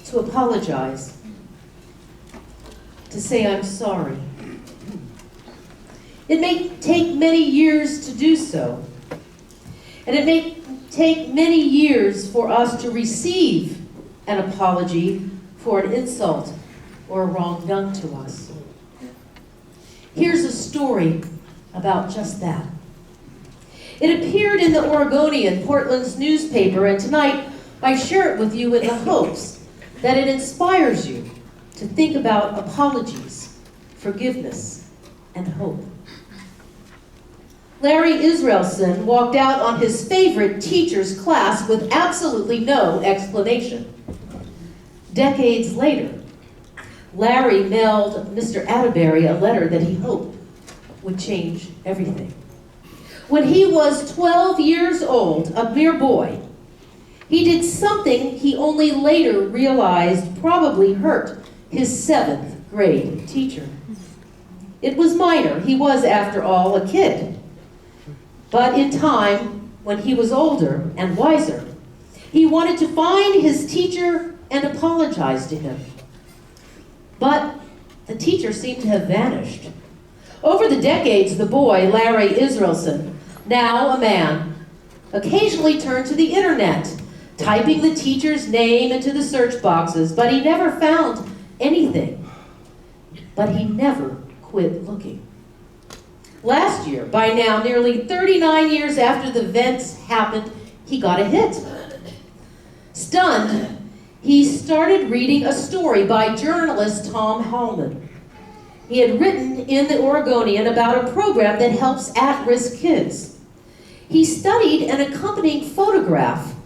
to apologize, to say I'm sorry. It may take many years to do so, and it may take many years for us to receive an apology for an insult or a wrong done to us. Here's a story about just that. It appeared in the Oregonian, Portland's newspaper, and tonight I share it with you in the hopes that it inspires you to think about apologies, forgiveness, and hope. Larry Israelson walked out on his favorite teacher's class with absolutely no explanation. Decades later, Larry mailed Mr. Atterbury a letter that he hoped would change everything. When he was 12 years old, a mere boy, he did something he only later realized probably hurt his 7th grade teacher. It was minor. He was, after all, a kid. But in time, when he was older and wiser, he wanted to find his teacher and apologize to him. But the teacher seemed to have vanished. Over the decades, the boy, Larry Israelson, now a man, occasionally turned to the internet, typing the teacher's name into the search boxes, but he never found anything. But he never quit looking. Last year, by now nearly 39 years after the events happened, he got a hit. Stunned, he started reading a story by journalist Tom Hallman. He had written in the Oregonian about a program that helps at-risk kids. He studied an accompanying photograph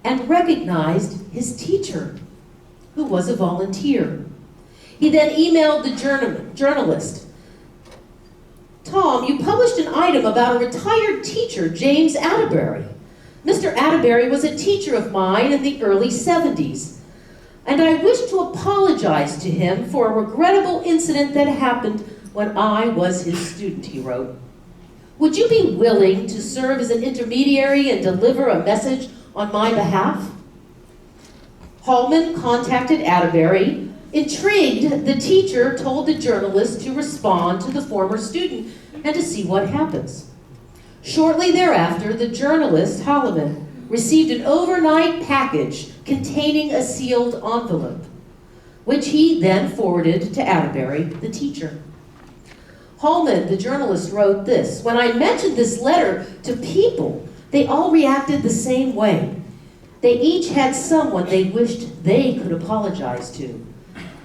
and recognized his teacher, who was a volunteer. He then emailed the journalist. Tom, you published an item about a retired teacher, James Atterbury. Mr. Atterbury was a teacher of mine in the early 70s, and I wish to apologize to him for a regrettable incident that happened when I was his student, he wrote. Would you be willing to serve as an intermediary and deliver a message on my behalf? Hallman contacted Atterbury. Intrigued, the teacher told the journalist to respond to the former student and to see what happens. Shortly thereafter, the journalist, Hallman, received an overnight package containing a sealed envelope, which he then forwarded to Atterbury, the teacher. Hallman, the journalist, wrote this: when I mentioned this letter to people, they all reacted the same way. They each had someone they wished they could apologize to.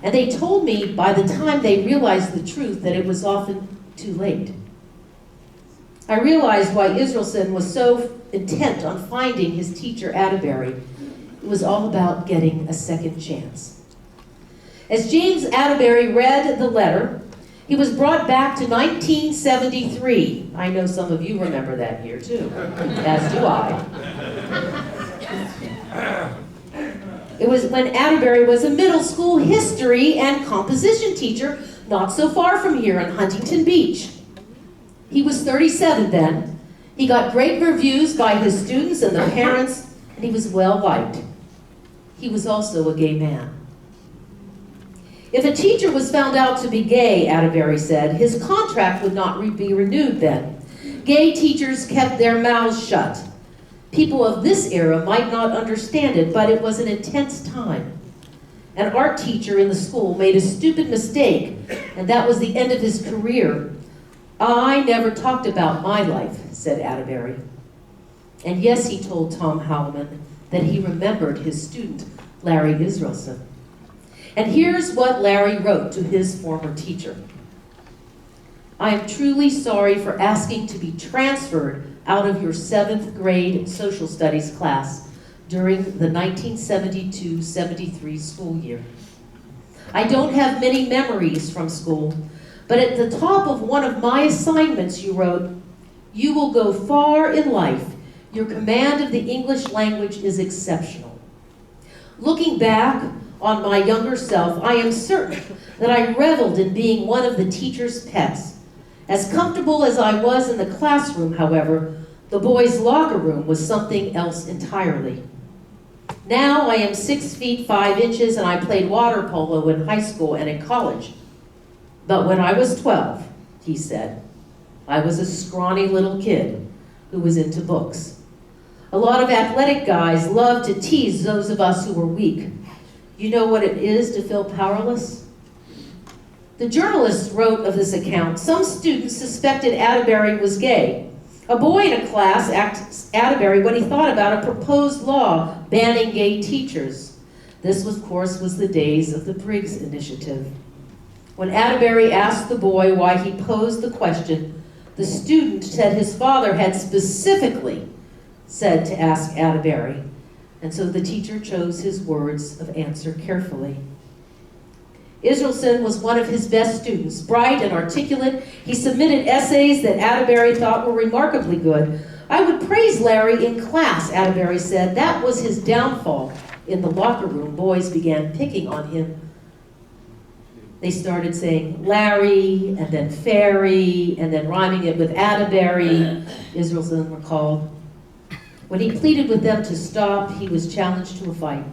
And they told me by the time they realized the truth that it was often too late. I realized why Israelson was so intent on finding his teacher Atterbury. It was all about getting a second chance. As James Atterbury read the letter, he was brought back to 1973. I know some of you remember that year too, as do I. It was when Atterbury was a middle school history and composition teacher not so far from here in Huntington Beach. He was 37 then. He got great reviews by his students and the parents, and he was well liked. He was also a gay man. If a teacher was found out to be gay, Atterbury said, his contract would not be renewed then. Gay teachers kept their mouths shut. People of this era might not understand it, but it was an intense time. An art teacher in the school made a stupid mistake, and that was the end of his career. I never talked about my life, said Atterbury. And yes, he told Tom Hallman that he remembered his student, Larry Israelson. And here's what Larry wrote to his former teacher. I am truly sorry for asking to be transferred out of your 7th grade social studies class during the 1972-73 school year. I don't have many memories from school, but at the top of one of my assignments you wrote, you will go far in life. Your command of the English language is exceptional. Looking back on my younger self, I am certain that I reveled in being one of the teacher's pets. As comfortable as I was in the classroom, however, the boys' locker room was something else entirely. Now I am 6 feet 5 inches and I played water polo in high school and in college. But when I was 12, he said, I was a scrawny little kid who was into books. A lot of athletic guys love to tease those of us who were weak. You know what it is to feel powerless? The journalist wrote of this account, some students suspected Atterbury was gay. A boy in a class asked Atterbury what he thought about a proposed law banning gay teachers. This, of course, was the days of the Briggs Initiative. When Atterbury asked the boy why he posed the question, the student said his father had specifically said to ask Atterbury, and so the teacher chose his words of answer carefully. Israelson was one of his best students, bright and articulate. He submitted essays that Atterbury thought were remarkably good. I would praise Larry in class, Atterbury said. That was his downfall. In the locker room, boys began picking on him. They started saying Larry, and then Fairy, and then rhyming it with Atterbury, Israelson recalled. When he pleaded with them to stop, he was challenged to a fight.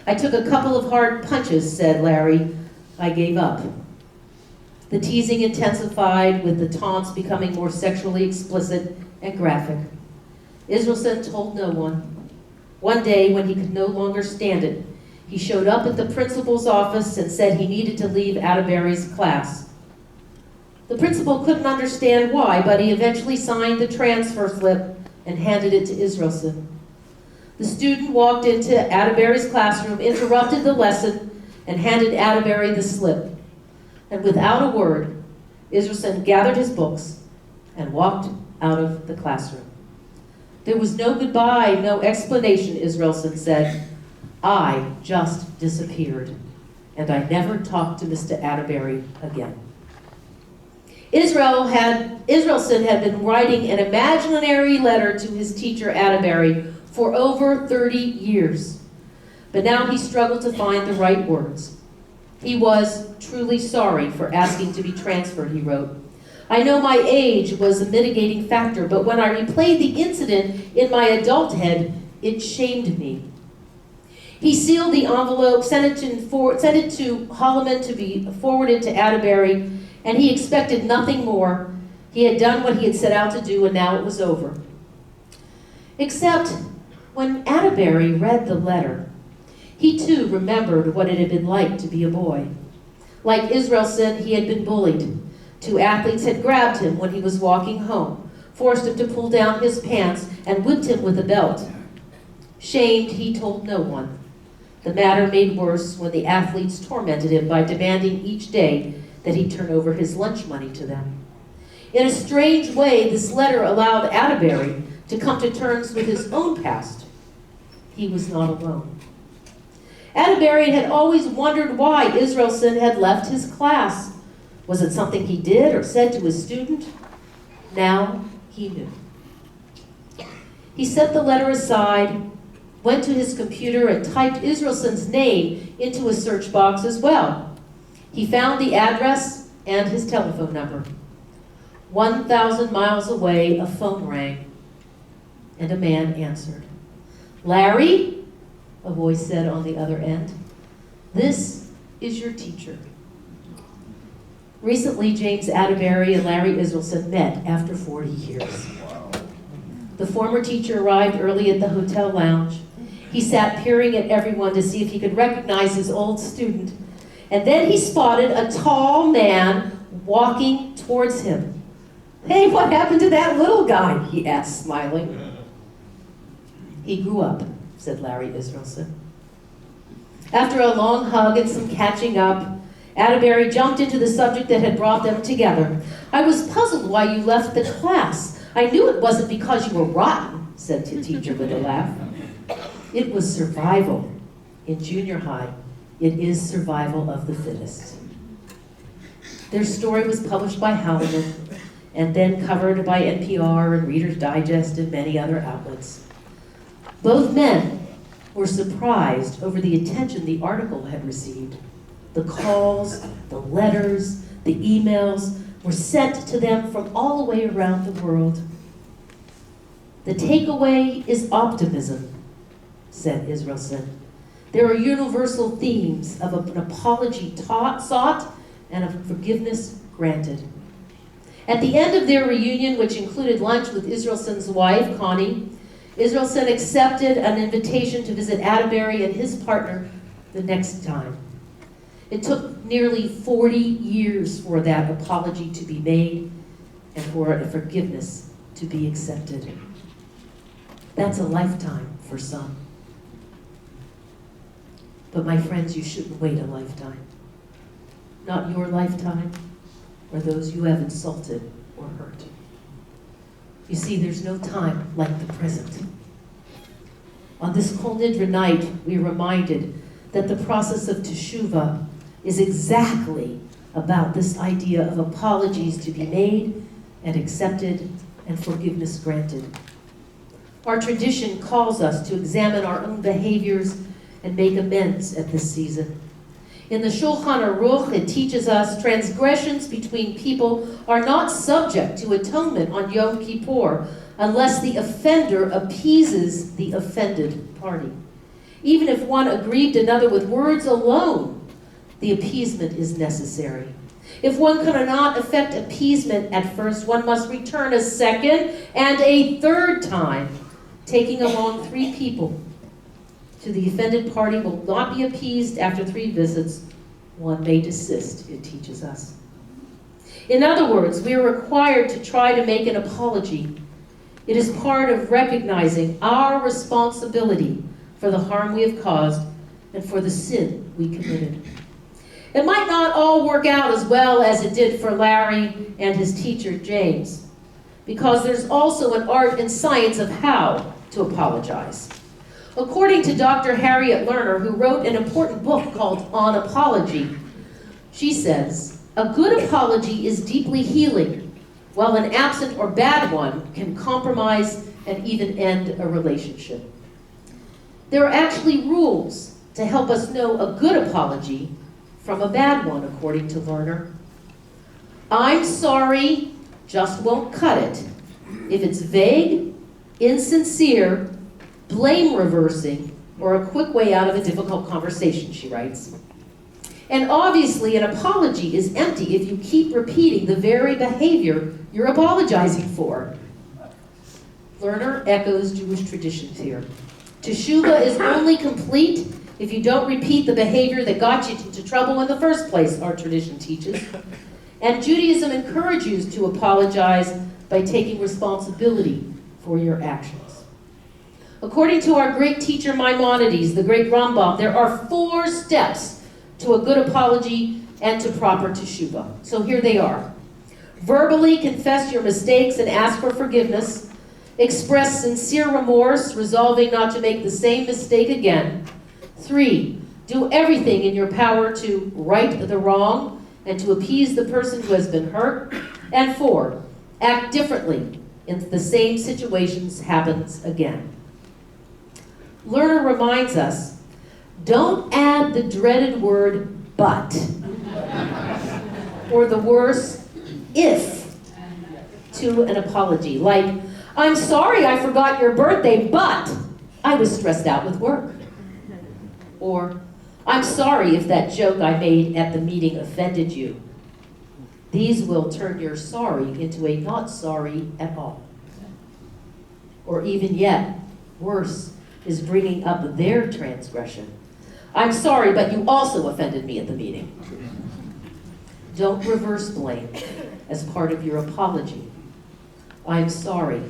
I took a couple of hard punches, said Larry. I gave up. The teasing intensified, with the taunts becoming more sexually explicit and graphic. Israelson told no one. One day, when he could no longer stand it, he showed up at the principal's office and said he needed to leave Atterbury's class. The principal couldn't understand why, but he eventually signed the transfer slip and handed it to Israelson. The student walked into Atterbury's classroom, interrupted the lesson, and handed Atterbury the slip. And without a word, Israelson gathered his books and walked out of the classroom. There was no goodbye, no explanation, Israelson said. I just disappeared, and I never talked to Mr. Atterbury again. Israelson had been writing an imaginary letter to his teacher Atterbury for over 30 years, but now he struggled to find the right words. He was truly sorry for asking to be transferred, he wrote. I know my age was a mitigating factor, but when I replayed the incident in my adult head, it shamed me. He sealed the envelope, sent it to Holloman to be forwarded to Atterbury, and he expected nothing more. He had done what he had set out to do, and now it was over. Except when Atterbury read the letter, he too remembered what it had been like to be a boy. Like Israelson, he had been bullied. 2 athletes had grabbed him when he was walking home, forced him to pull down his pants, and whipped him with a belt. Shamed, he told no one. The matter made worse when the athletes tormented him by demanding each day that he turn over his lunch money to them. In a strange way, this letter allowed Atterbury to come to terms with his own past. He was not alone. Atterbury had always wondered why Israelson had left his class. Was it something he did or said to his student? Now he knew. He set the letter aside, went to his computer, and typed Israelson's name into a search box as well. He found the address and his telephone number. 1,000 miles away, a phone rang, and a man answered. Larry, a voice said on the other end, this is your teacher. Recently, James Atterbury and Larry Israelson met after 40 years. The former teacher arrived early at the hotel lounge. He sat peering at everyone to see if he could recognize his old student. And then he spotted a tall man walking towards him. Hey, what happened to that little guy? He asked, smiling. He grew up, said Larry Israelson. After a long hug and some catching up, Atterbury jumped into the subject that had brought them together. I was puzzled why you left the class. I knew it wasn't because you were rotten, said the teacher with a laugh. It was survival. In junior high, it is survival of the fittest. Their story was published by Holloman and then covered by NPR and Reader's Digest and many other outlets. Both men were surprised over the attention the article had received. The calls, the letters, the emails were sent to them from all the way around the world. The takeaway is optimism, said Israelson. There are universal themes of an apology sought and of forgiveness granted. At the end of their reunion, which included lunch with Israelson's wife, Connie, Israelson accepted an invitation to visit Atterbury and his partner the next time. It took nearly 40 years for that apology to be made and for a forgiveness to be accepted. That's a lifetime for some. But my friends, you shouldn't wait a lifetime. Not your lifetime or those you have insulted or hurt. You see, there's no time like the present. On this Kol Nidrei night, we are reminded that the process of teshuvah is exactly about this idea of apologies to be made and accepted and forgiveness granted. Our tradition calls us to examine our own behaviors and make amends at this season. In the Shulchan Aruch, it teaches us transgressions between people are not subject to atonement on Yom Kippur unless the offender appeases the offended party. Even if one aggrieved another with words alone, the appeasement is necessary. If one cannot effect appeasement at first, one must return a second and a third time, taking along 3 people. To the offended party will not be appeased after 3 visits. One may desist, it teaches us. In other words, we are required to try to make an apology. It is part of recognizing our responsibility for the harm we have caused and for the sin we committed. It might not all work out as well as it did for Larry and his teacher, James, because there's also an art and science of how to apologize. According to Dr. Harriet Lerner, who wrote an important book called On Apology, she says, "A good apology is deeply healing, while an absent or bad one can compromise and even end a relationship." There are actually rules to help us know a good apology from a bad one, according to Lerner. "I'm sorry" just won't cut it if it's vague, insincere, blame-reversing, or a quick way out of a difficult conversation, she writes. And obviously, an apology is empty if you keep repeating the very behavior you're apologizing for. Lerner echoes Jewish traditions here. Teshuvah is only complete if you don't repeat the behavior that got you into trouble in the first place, our tradition teaches. And Judaism encourages you to apologize by taking responsibility for your actions. According to our great teacher Maimonides, the great Rambam, there are 4 steps to a good apology and to proper teshuvah. So here they are. Verbally confess your mistakes and ask for forgiveness. Express sincere remorse, resolving not to make the same mistake again. 3, do everything in your power to right the wrong and to appease the person who has been hurt. And 4, act differently if the same situations happens again. Lerner reminds us, don't add the dreaded word but, or the worse, if, to an apology. Like, "I'm sorry I forgot your birthday, but I was stressed out with work." Or, "I'm sorry if that joke I made at the meeting offended you." These will turn your sorry into a not sorry at all. Or even yet, worse is bringing up their transgression. "I'm sorry, but you also offended me at the meeting." Don't reverse blame as part of your apology. "I'm sorry.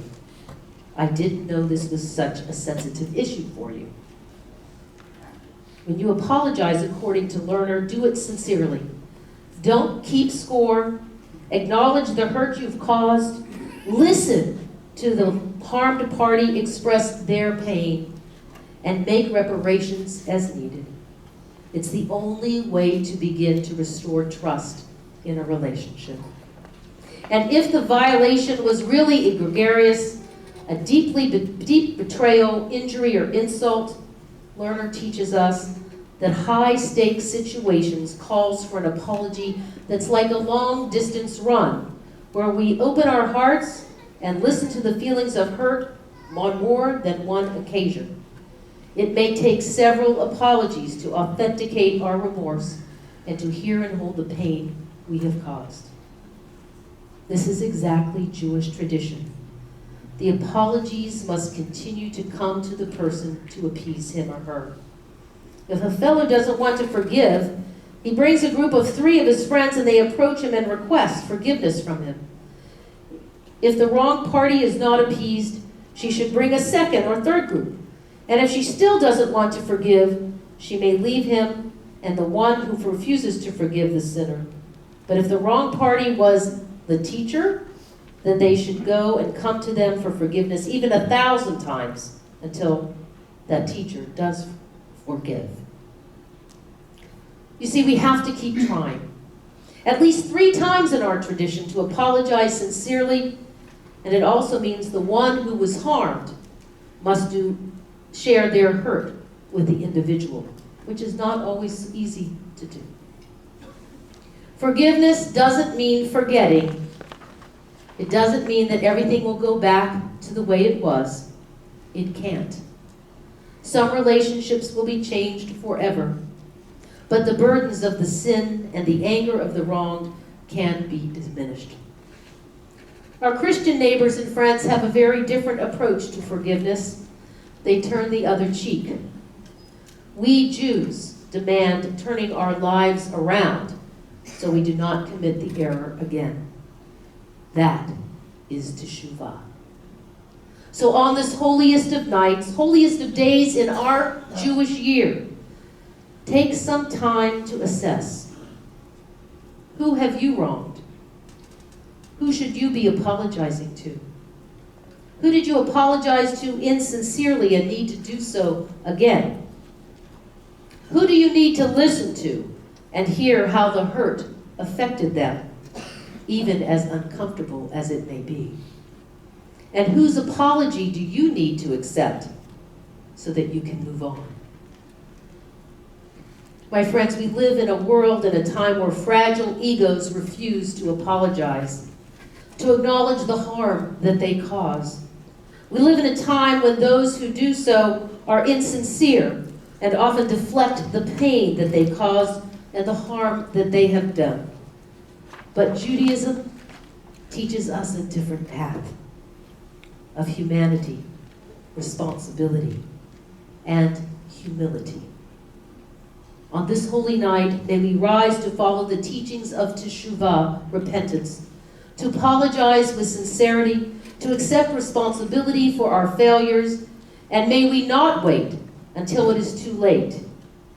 I didn't know this was such a sensitive issue for you." When you apologize according to Lerner, do it sincerely. Don't keep score. Acknowledge the hurt you've caused. Listen to the harmed party express their pain and make reparations as needed. It's the only way to begin to restore trust in a relationship. And if the violation was really egregious, a deep betrayal, injury, or insult, Lerner teaches us that high-stakes situations calls for an apology that's like a long-distance run, where we open our hearts and listen to the feelings of hurt on more than one occasion. It may take several apologies to authenticate our remorse and to hear and hold the pain we have caused. This is exactly Jewish tradition. The apologies must continue to come to the person to appease him or her. If a fellow doesn't want to forgive, he brings a group of 3 of his friends and they approach him and request forgiveness from him. If the wrong party is not appeased, she should bring a second or third group. And if she still doesn't want to forgive, she may leave him and the one who refuses to forgive the sinner. But if the wrong party was the teacher, then they should go and come to them for forgiveness even 1,000 times until that teacher does forgive. You see, we have to keep trying. At least 3 times in our tradition to apologize sincerely, and it also means the one who was harmed must share their hurt with the individual, which is not always easy to do. Forgiveness doesn't mean forgetting. It doesn't mean that everything will go back to the way it was. It can't. Some relationships will be changed forever, but the burdens of the sin and the anger of the wronged can be diminished. Our Christian neighbors and friends have a very different approach to forgiveness. They turn the other cheek. We Jews demand turning our lives around so we do not commit the error again. That is teshuvah. So on this holiest of nights, holiest of days in our Jewish year, take some time to assess. Who have you wronged? Who should you be apologizing to? Who did you apologize to insincerely and need to do so again? Who do you need to listen to and hear how the hurt affected them, even as uncomfortable as it may be? And whose apology do you need to accept so that you can move on? My friends, we live in a world and a time where fragile egos refuse to apologize, to acknowledge the harm that they cause. We live in a time when those who do so are insincere and often deflect the pain that they caused and the harm that they have done. But Judaism teaches us a different path of humanity, responsibility, and humility. On this holy night, may we rise to follow the teachings of teshuvah, repentance, to apologize with sincerity, to accept responsibility for our failures, and may we not wait until it is too late.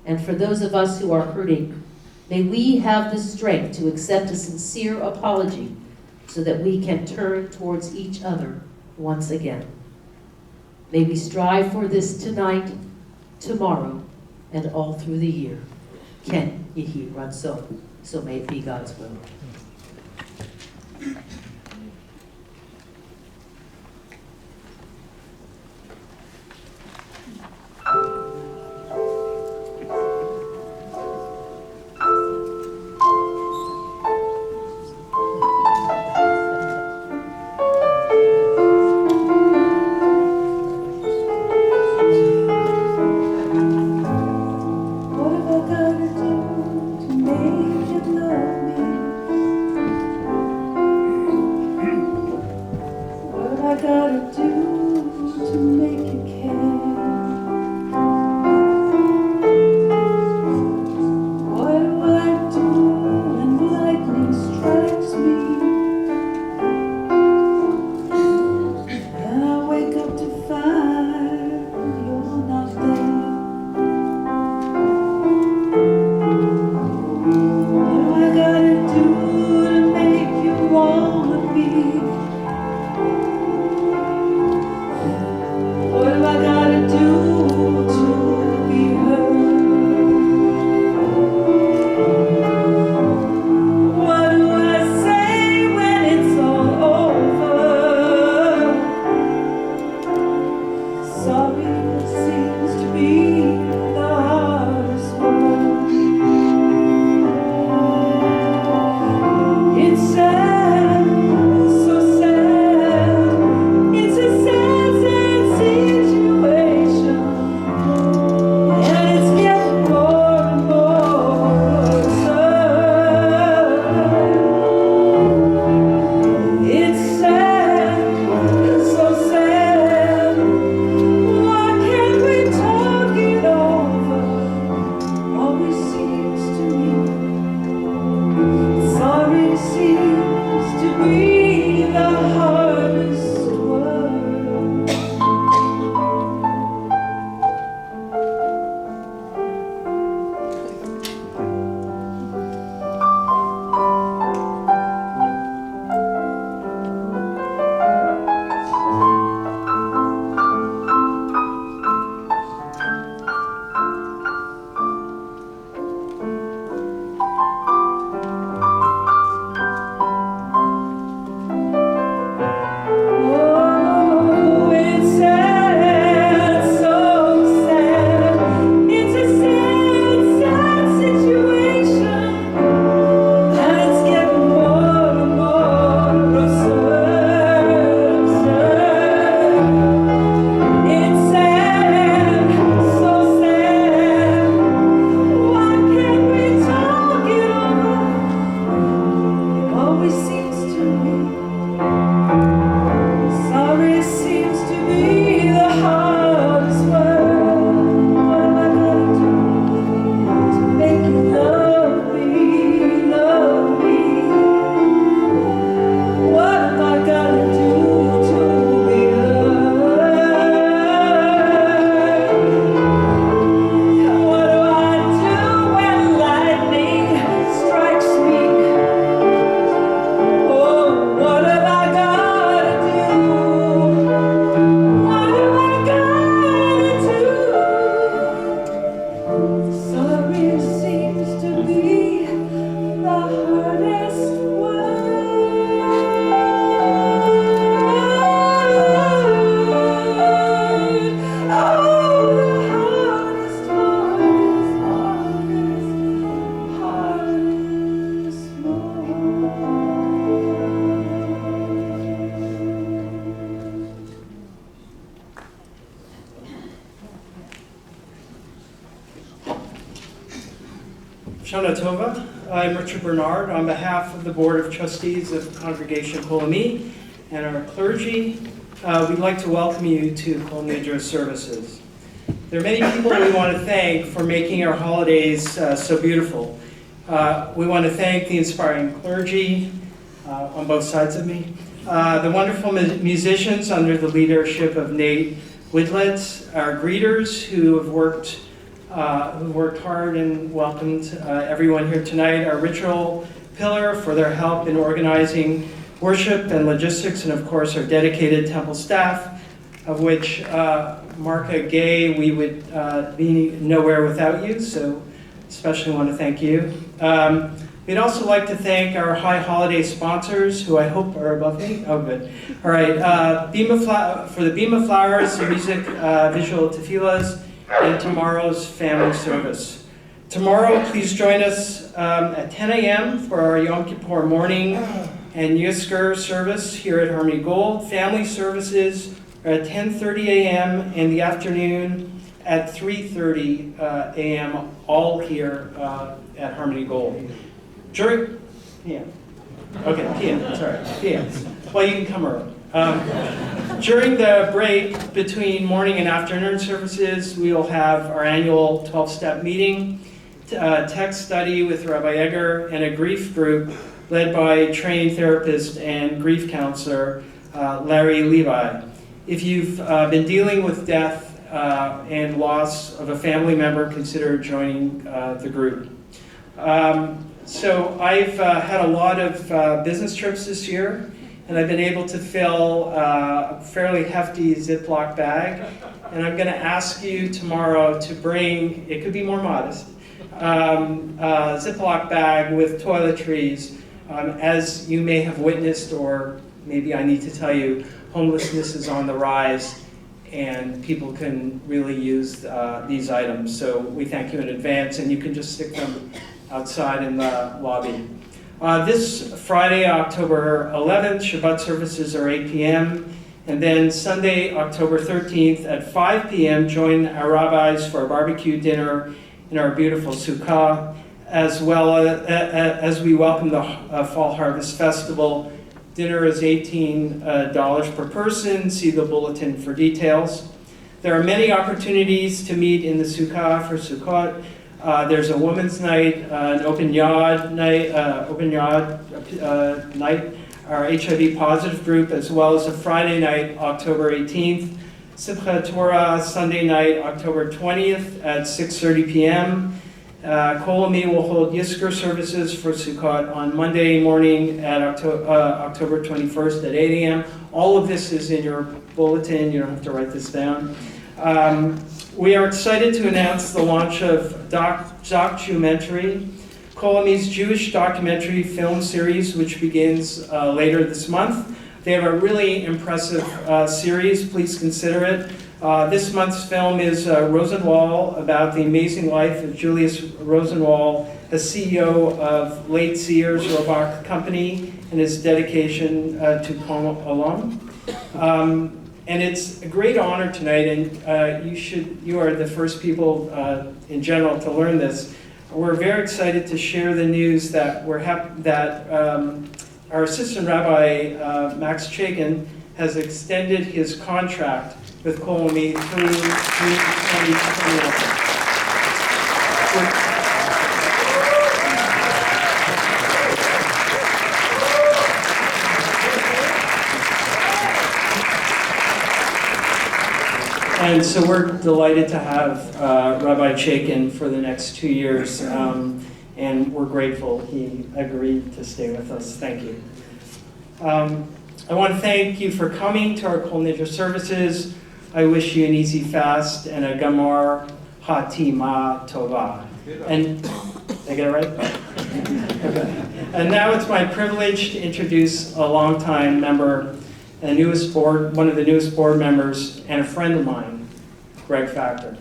And for those of us who are hurting, may we have the strength to accept a sincere apology so that we can turn towards each other once again. May we strive for this tonight, tomorrow, and all through the year. Ken Yehi Ranso. So may it be God's will. Shana Tova. I'm Richard Bernard on behalf of the Board of Trustees of Congregation Kol Nidrei and our clergy. We'd like to welcome you to Kol Nidrei Services. There are many people we want to thank for making our holidays so beautiful. We want to thank the inspiring clergy on both sides of me, the wonderful musicians under the leadership of Nate Widlitz, our greeters who have worked hard and welcomed everyone here tonight, our ritual pillar for their help in organizing worship and logistics, and of course our dedicated temple staff, of which Marka Gay, we would be nowhere without you, so especially want to thank you. We'd also like to thank our high holiday sponsors, who I hope are above me. Oh, good. All right, for the Beam of Flowers, the music, visual tefillas, and tomorrow's family service. Tomorrow, please join us at 10 a.m. for our Yom Kippur morning and Yizkor service here at Harmony Gold. Family services are at 10:30 a.m. in the afternoon at 3:30 a.m. all here at Harmony Gold. PM. Okay, PM, sorry, PM. Well, you can come early. During the break between morning and afternoon services, we will have our annual 12-step meeting, text study with Rabbi Eger, and a grief group led by trained therapist and grief counselor Larry Levi. If you've been dealing with death and loss of a family member, consider joining the group. So I've had a lot of business trips this year, and I've been able to fill a fairly hefty Ziploc bag, and I'm going to ask you tomorrow to bring, it could be more modest, a Ziploc bag with toiletries. As you may have witnessed, or maybe I need to tell you, homelessness is on the rise, and people can really use these items. So we thank you in advance, and you can just stick them outside in the lobby. This Friday, October 11th, Shabbat services are 8 p.m. And then Sunday, October 13th at 5 p.m., join our rabbis for a barbecue dinner in our beautiful sukkah, as well as we welcome the Fall Harvest Festival. Dinner is $18 per person. See the bulletin for details. There are many opportunities to meet in the sukkah for Sukkot. There's a women's night, an open yard night, our HIV positive group, as well as a Friday night, October 18th. Simchat Torah, Sunday night, October 20th at 6:30 p.m. Kol Nidrei will hold Yizkor services for Sukkot on Monday morning at October 21st at 8 a.m. All of this is in your bulletin. You don't have to write this down. We are excited to announce the launch of Documentary, Kol Nidrei's Jewish documentary film series, which begins later this month. They have a really impressive series. Please consider it. This month's film is Rosenwald, about the amazing life of Julius Rosenwald, a CEO of late Sears Roebuck Company, and his dedication to Kol Olam. And it's a great honor tonight, and you are the first people in general to learn this. We're very excited to share the news that our assistant rabbi, Max Chaiken, has extended his contract with Kol Nidrei through 2021. And so we're delighted to have Rabbi Chaiken for the next 2 years, and we're grateful he agreed to stay with us. Thank you. I want to thank you for coming to our Kol Nidrei services. I wish you an easy fast and a Gamar Hatima Tova. And did I get it right? Okay. And now it's my privilege to introduce a longtime member, one of the newest board members, and a friend of mine, Greg Factor.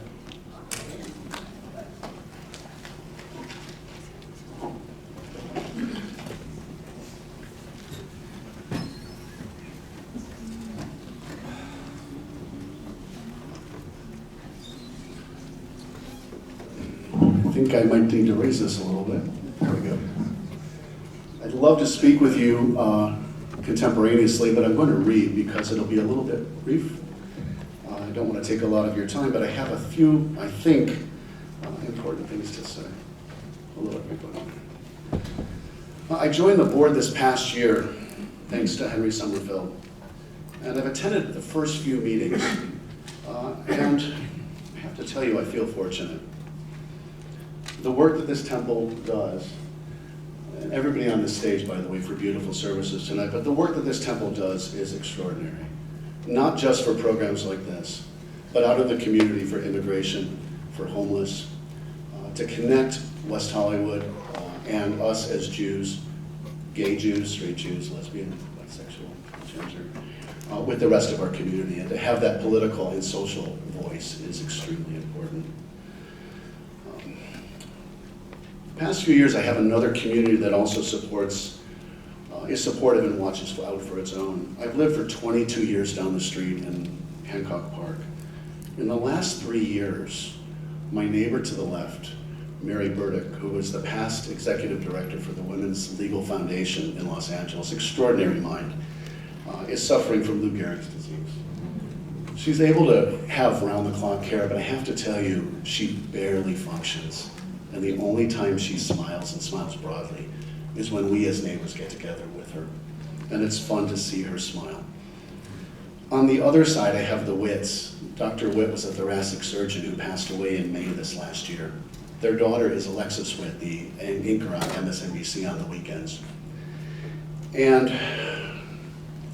I think I might need to raise this a little bit. love to speak with you contemporaneously, but I'm going to read because it'll be a little bit brief. I don't want to take a lot of your time, but I have a few, I think, important things to say. Hello, everybody. I joined the board this past year, thanks to Henry Sommerfeld, and I've attended the first few meetings, and I have to tell you, I feel fortunate. The work that this temple does, and everybody on this stage, by the way, for beautiful services tonight, but the work that this temple does is extraordinary. Not just for programs like this, but out of the community for immigration, for homeless, to connect West Hollywood and us as Jews, gay Jews, straight Jews, lesbian, bisexual, transgender, with the rest of our community. And to have that political and social voice is extremely important. The past few years, I have another community that also supports, is supportive and watches out for its own. I've lived for 22 years down the street in Hancock Park. In the last 3 years, my neighbor to the left, Mary Burdick, who was the past executive director for the Women's Legal Foundation in Los Angeles, extraordinary mind, is suffering from Lou Gehrig's disease. She's able to have round-the-clock care, but I have to tell you, she barely functions. And the only time she smiles, and smiles broadly, is when we as neighbors get together with her. And it's fun to see her smile. On the other side, I have the Witts. Dr. Witt was a thoracic surgeon who passed away in May of this last year. Their daughter is Alexis Witt, the anchor on MSNBC on the weekends. And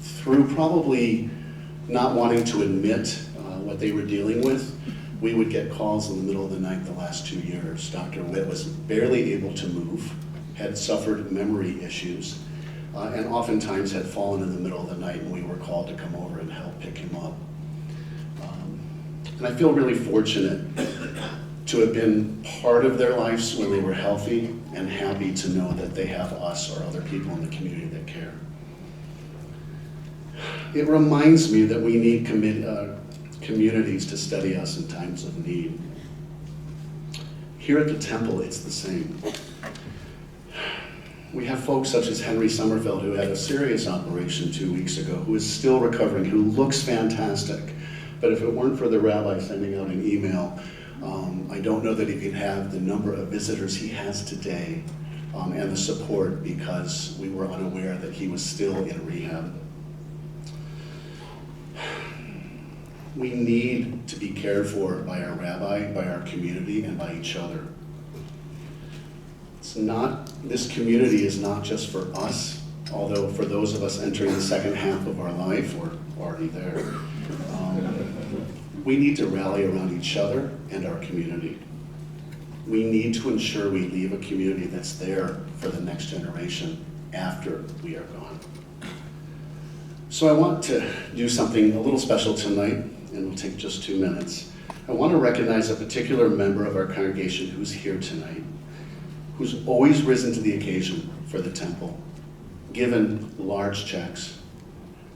through probably not wanting to admit what they were dealing with, we would get calls in the middle of the night the last 2 years. Dr. Witt was barely able to move, had suffered memory issues, and oftentimes had fallen in the middle of the night, and we were called to come over and help pick him up. And I feel really fortunate to have been part of their lives when they were healthy, and happy to know that they have us or other people in the community that care. It reminds me that we need communities to study us in times of need. Here at the temple, it's the same. We have folks such as Henry Sommerfeld, who had a serious operation 2 weeks ago, who is still recovering, who looks fantastic. But if it weren't for the rabbi sending out an email, I don't know that he could have the number of visitors he has today and the support, because we were unaware that he was still in rehab. We need to be cared for by our rabbi, by our community, and by each other. This community is not just for us, although for those of us entering the second half of our life, we're already there. We need to rally around each other and our community. We need to ensure we leave a community that's there for the next generation after we are gone. So I want to do something a little special tonight, and it'll take just 2 minutes. I want to recognize a particular member of our congregation who's here tonight, who's always risen to the occasion for the temple, given large checks,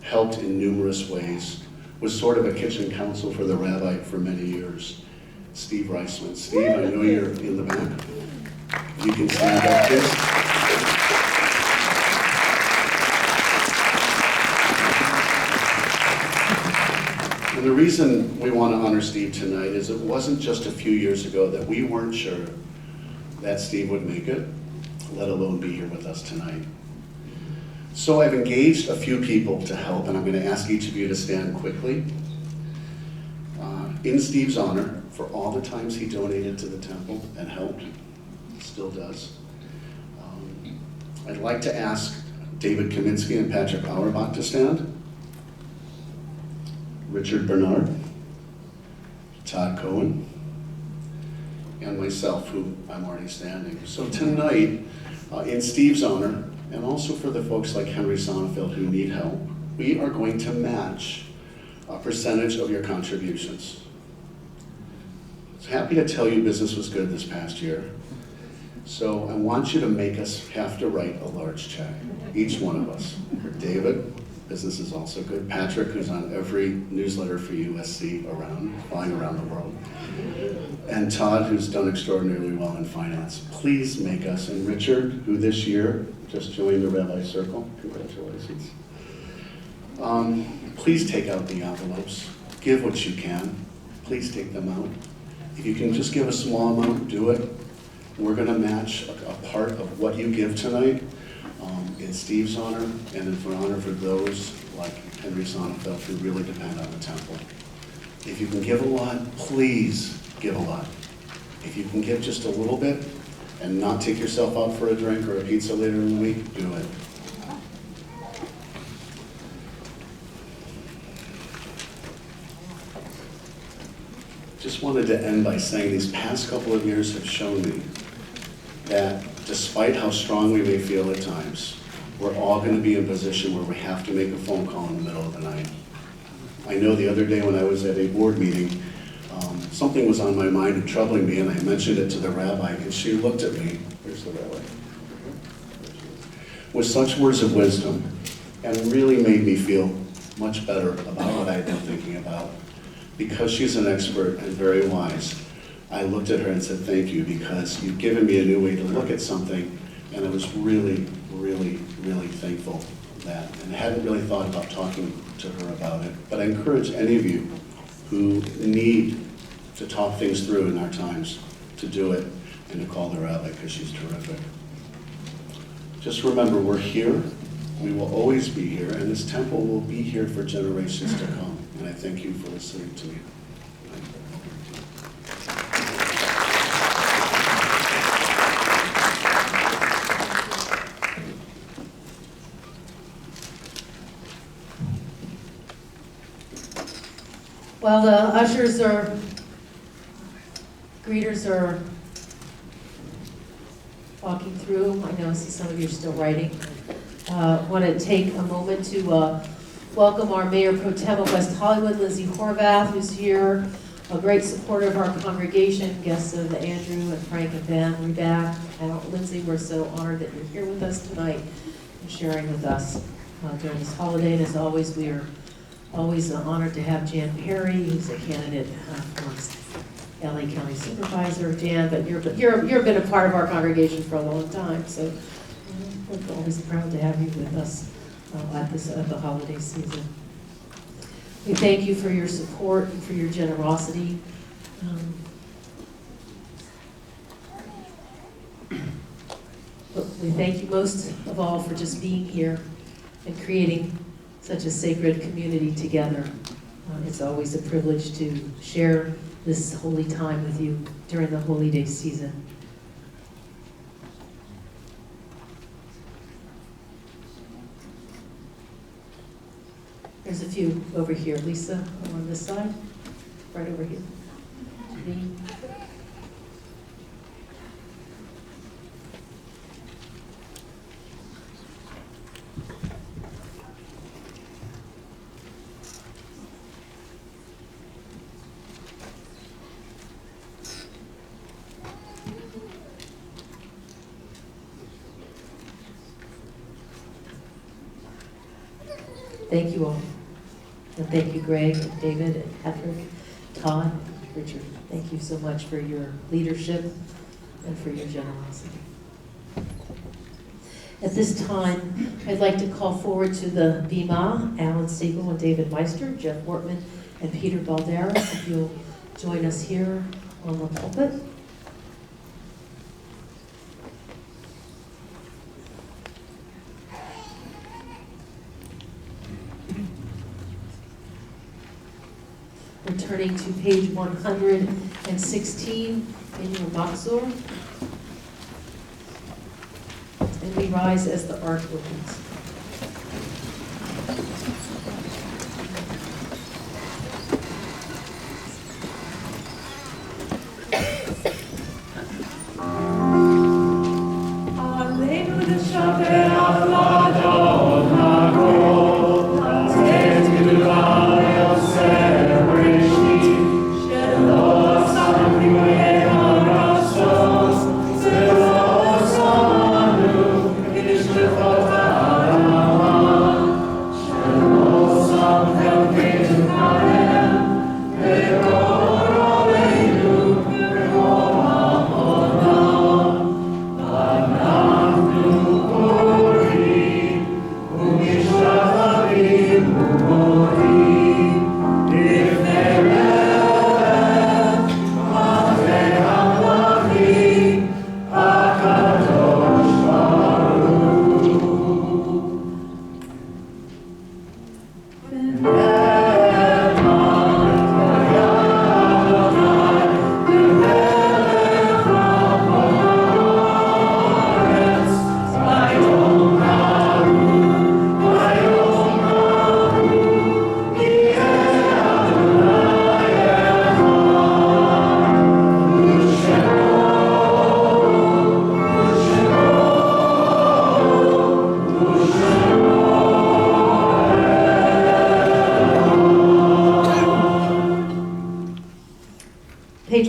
helped in numerous ways, was sort of a kitchen counsel for the rabbi for many years. Steve Reisman. Steve, I know you're in the back. You can stand up, please. And the reason we want to honor Steve tonight is it wasn't just a few years ago that we weren't sure that Steve would make it, let alone be here with us tonight. So I've engaged a few people to help, and I'm going to ask each of you to stand quickly. In Steve's honor, for all the times he donated to the temple and helped, still does. I'd like to ask David Kaminsky and Patrick Auerbach to stand. Richard Bernard, Todd Cohen, and myself, who I'm already standing. So tonight, in Steve's honor, and also for the folks like Henry Sonnenfeld who need help, we are going to match a percentage of your contributions. I'm happy to tell you business was good this past year. So I want you to make us have to write a large check, each one of us. For David, Business is also good. Patrick, who's on every newsletter for USC flying around the world. And Todd, who's done extraordinarily well in finance. Please make us, and Richard, who this year just joined the Rabbi Circle, congratulations. Please take out the envelopes. Give what you can. Please take them out. If you can just give a small amount, do it. We're going to match a part of what you give tonight in Steve's honor and in honor for those like Henry Sonnenfeld who really depend on the temple. If you can give a lot, please give a lot. If you can give just a little bit and not take yourself out for a drink or a pizza later in the week, do it. Just wanted to end by saying these past couple of years have shown me that despite how strong we may feel at times, we're all going to be in a position where we have to make a phone call in the middle of the night. I know the other day when I was at a board meeting, something was on my mind and troubling me, and I mentioned it to the rabbi, and she looked at me, where's the rabbi? With such words of wisdom, and really made me feel much better about what I had been thinking about. Because she's an expert and very wise, I looked at her and said, thank you, because you've given me a new way to look at something, and I was really, really, really thankful that, and I hadn't really thought about talking to her about it. But I encourage any of you who need to talk things through in our times to do it and to call the rabbi, because she's terrific. Just remember, we're here, we will always be here, and this temple will be here for generations to come. And I thank you for listening to me. While the greeters are walking through, I know some of you are still writing. Want to take a moment to welcome our Mayor Pro Tem of West Hollywood, Lindsay Horvath, who's here, a great supporter of our congregation, guests of Andrew and Frank and Ben. We're back. Lindsay, we're so honored that you're here with us tonight and sharing with us during this holiday. And as always, we are always honored to have Jan Perry, who's a candidate for LA County Supervisor. Jan, but you've been a part of our congregation for a long time, so we're always proud to have you with us at the holiday season. We thank you for your support and for your generosity. But we thank you most of all for just being here and creating such a sacred community together. It's always a privilege to share this holy time with you during the Holy Day season. There's a few over here. Lisa, on this side, right over here. Janine. Thank you all. And thank you, Greg, and David, and Patrick, Todd, Richard. Thank you so much for your leadership and for your generosity. At this time, I'd like to call forward to the Bima, Alan Siegel and David Meister, Jeff Wortman, and Peter Balderas, if you'll join us here on the pulpit. We're turning to page 116 in your Machzor. And we rise as the ark opens. Thank you.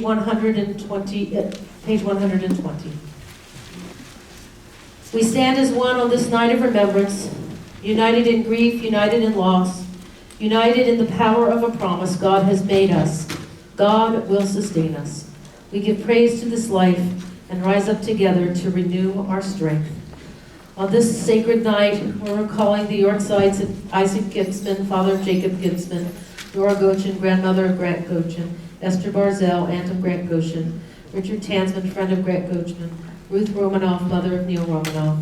Page 120. We stand as one on this night of remembrance, united in grief, united in loss, united in the power of a promise God has made us. God will sustain us. We give praise to this life and rise up together to renew our strength. On this sacred night, we're recalling the Yorksides of Isaac Gibson, father of Jacob Gibson, Dora Goshen, grandmother of Grant Goshen, Esther Barzell, aunt of Grant Goshen, Richard Tansman, friend of Grant Goshen, Ruth Romanoff, mother of Neil Romanoff,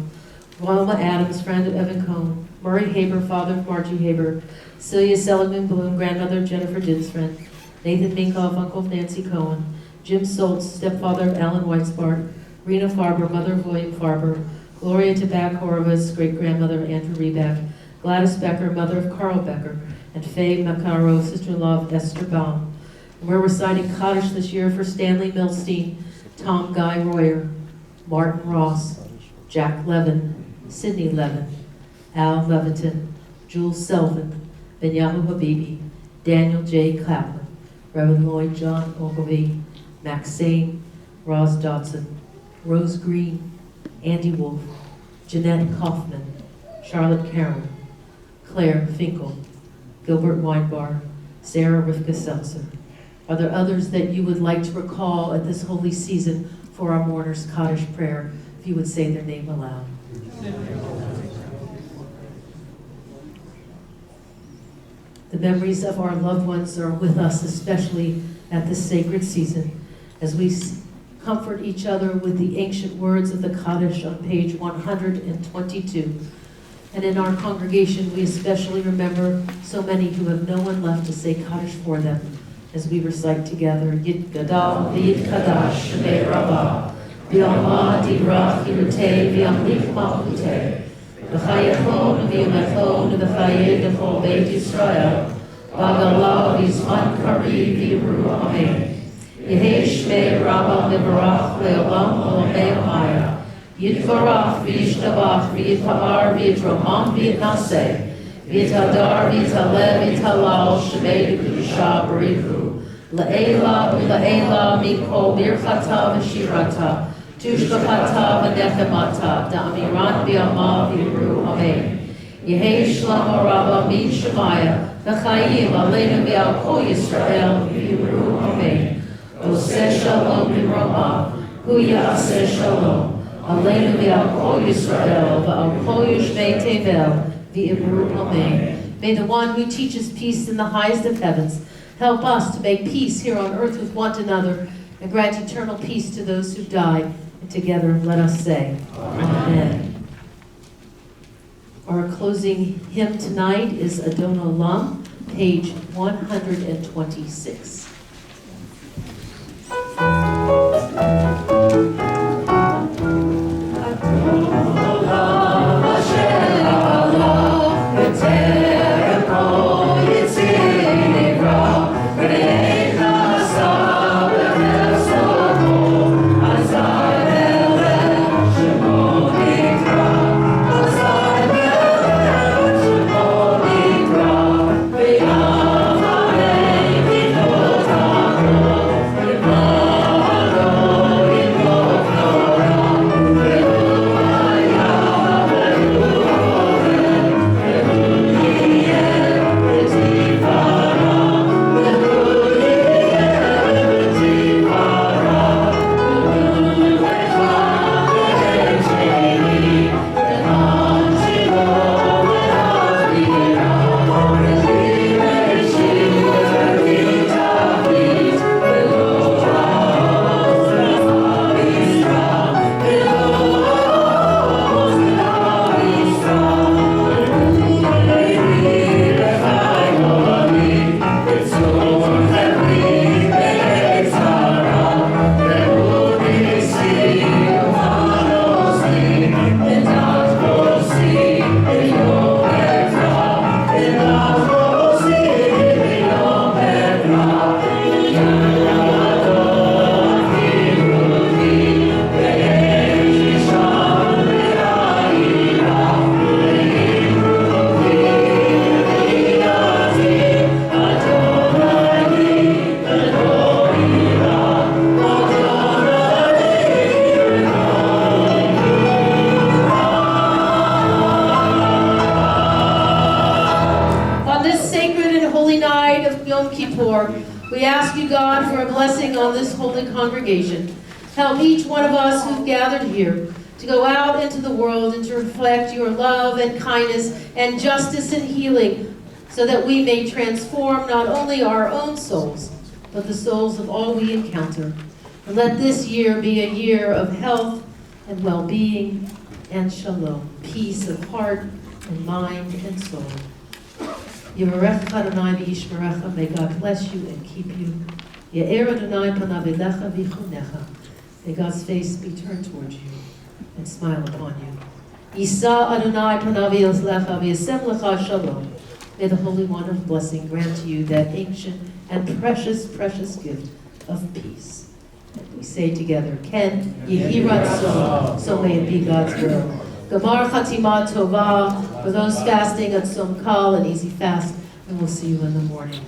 Wilma Adams, friend of Evan Cohn, Murray Haber, father of Margie Haber, Celia Seligman Bloom, grandmother of Jennifer Dinsfriend, Nathan Minkoff, uncle of Nancy Cohen, Jim Soltz, stepfather of Alan Weitzbart, Rena Farber, mother of William Farber, Gloria Tabak Horowitz, great-grandmother of Andrew Reback, Gladys Becker, mother of Carl Becker, and Faye Macaro, sister-in-law of Esther Baum. And we're reciting Kaddish this year for Stanley Milstein, Tom Guy Royer, Martin Ross, Jack Levin, Sidney Levin, Al Leviton, Jules Selvin, Benyahu Habibi, Daniel J. Clapman, Reverend Lloyd John Ogilvie, Max Sane, Roz Dodson, Rose Green, Andy Wolf, Jeanette Kaufman, Charlotte Karen, Claire Finkel, Gilbert Weinbar, Sarah Rivka Seltzer. Are there others that you would like to recall at this holy season for our mourners' Kaddish prayer? If you would say their name aloud. The memories of our loved ones are with us, especially at this sacred season, as we comfort each other with the ancient words of the Kaddish on page 122. And in our congregation, we especially remember so many who have no one left to say Kaddish for them, as we recite together, Yit Gadal, V'Yit Kadash, Shemei Rabbah, V'Yamah Divrach Yirutei, V'Yamlich Malchutei, V'Chayachon, V'Yamachon, V'Chayed, V'Chol Beit Yisrael, V'Agalah, V'Yizman Kari, V'Yibru, Amen. Yehei Shmei Rabbah Levarach, Le'olam, Olamei Amaya, Yitvarach, V'Yishtabach, V'Yitpa'ar, V'Yitromam, V'Yitnaseh, V'Yitadar, V'Yitaleh, V'Yitalal, Shemei Kedusha, Barichu, La'ela, La'ela, Mikol, Birchata, V'Shirata, Tushbachata, V'Nechemata, Da'amiran, V'Yamah, V'Yibru, Amen. Yehei Shlomo Rabbah, Min Shemaya, V'Chayim, Aleinu V'Al Kol Yisrael, V'Yibru, Amen. Oseh Shalom B'Rama, Hu Ya'aseh Shalom, Aleinu V'Al Kol Yisrael, V'Al Kol Yoshvei Tevel, V'Yibru, Amen. May the one who teaches peace in the highest of heavens help us to make peace here on earth with one another and grant eternal peace to those who died. And together let us say, Amen. Our closing hymn tonight is Adon Olam, page 126. Thank you. holy night of Yom Kippur, we ask you, God, for a blessing on this holy congregation. Help each one of us who've gathered here to go out into the world and to reflect your love and kindness and justice and healing, so that we may transform not only our own souls, but the souls of all we encounter. And let this year be a year of health and well-being and shalom, peace of heart and mind and soul. Yivarecha Adonai v'yishmerecha, may God bless you and keep you. Ye'er Adonai panav elecha v'yichunecha, may God's face be turned towards you and smile upon you. Yisa Adonai panav elecha v'yasem lecha shalom, may the Holy One of blessing grant to you that ancient and precious, precious gift of peace. And we say together, Ken Yehi Ratzon, so may it be God's will. Gamar Chatima Tova, for those fasting at Tzom Kal, an easy fast, and we'll see you in the morning.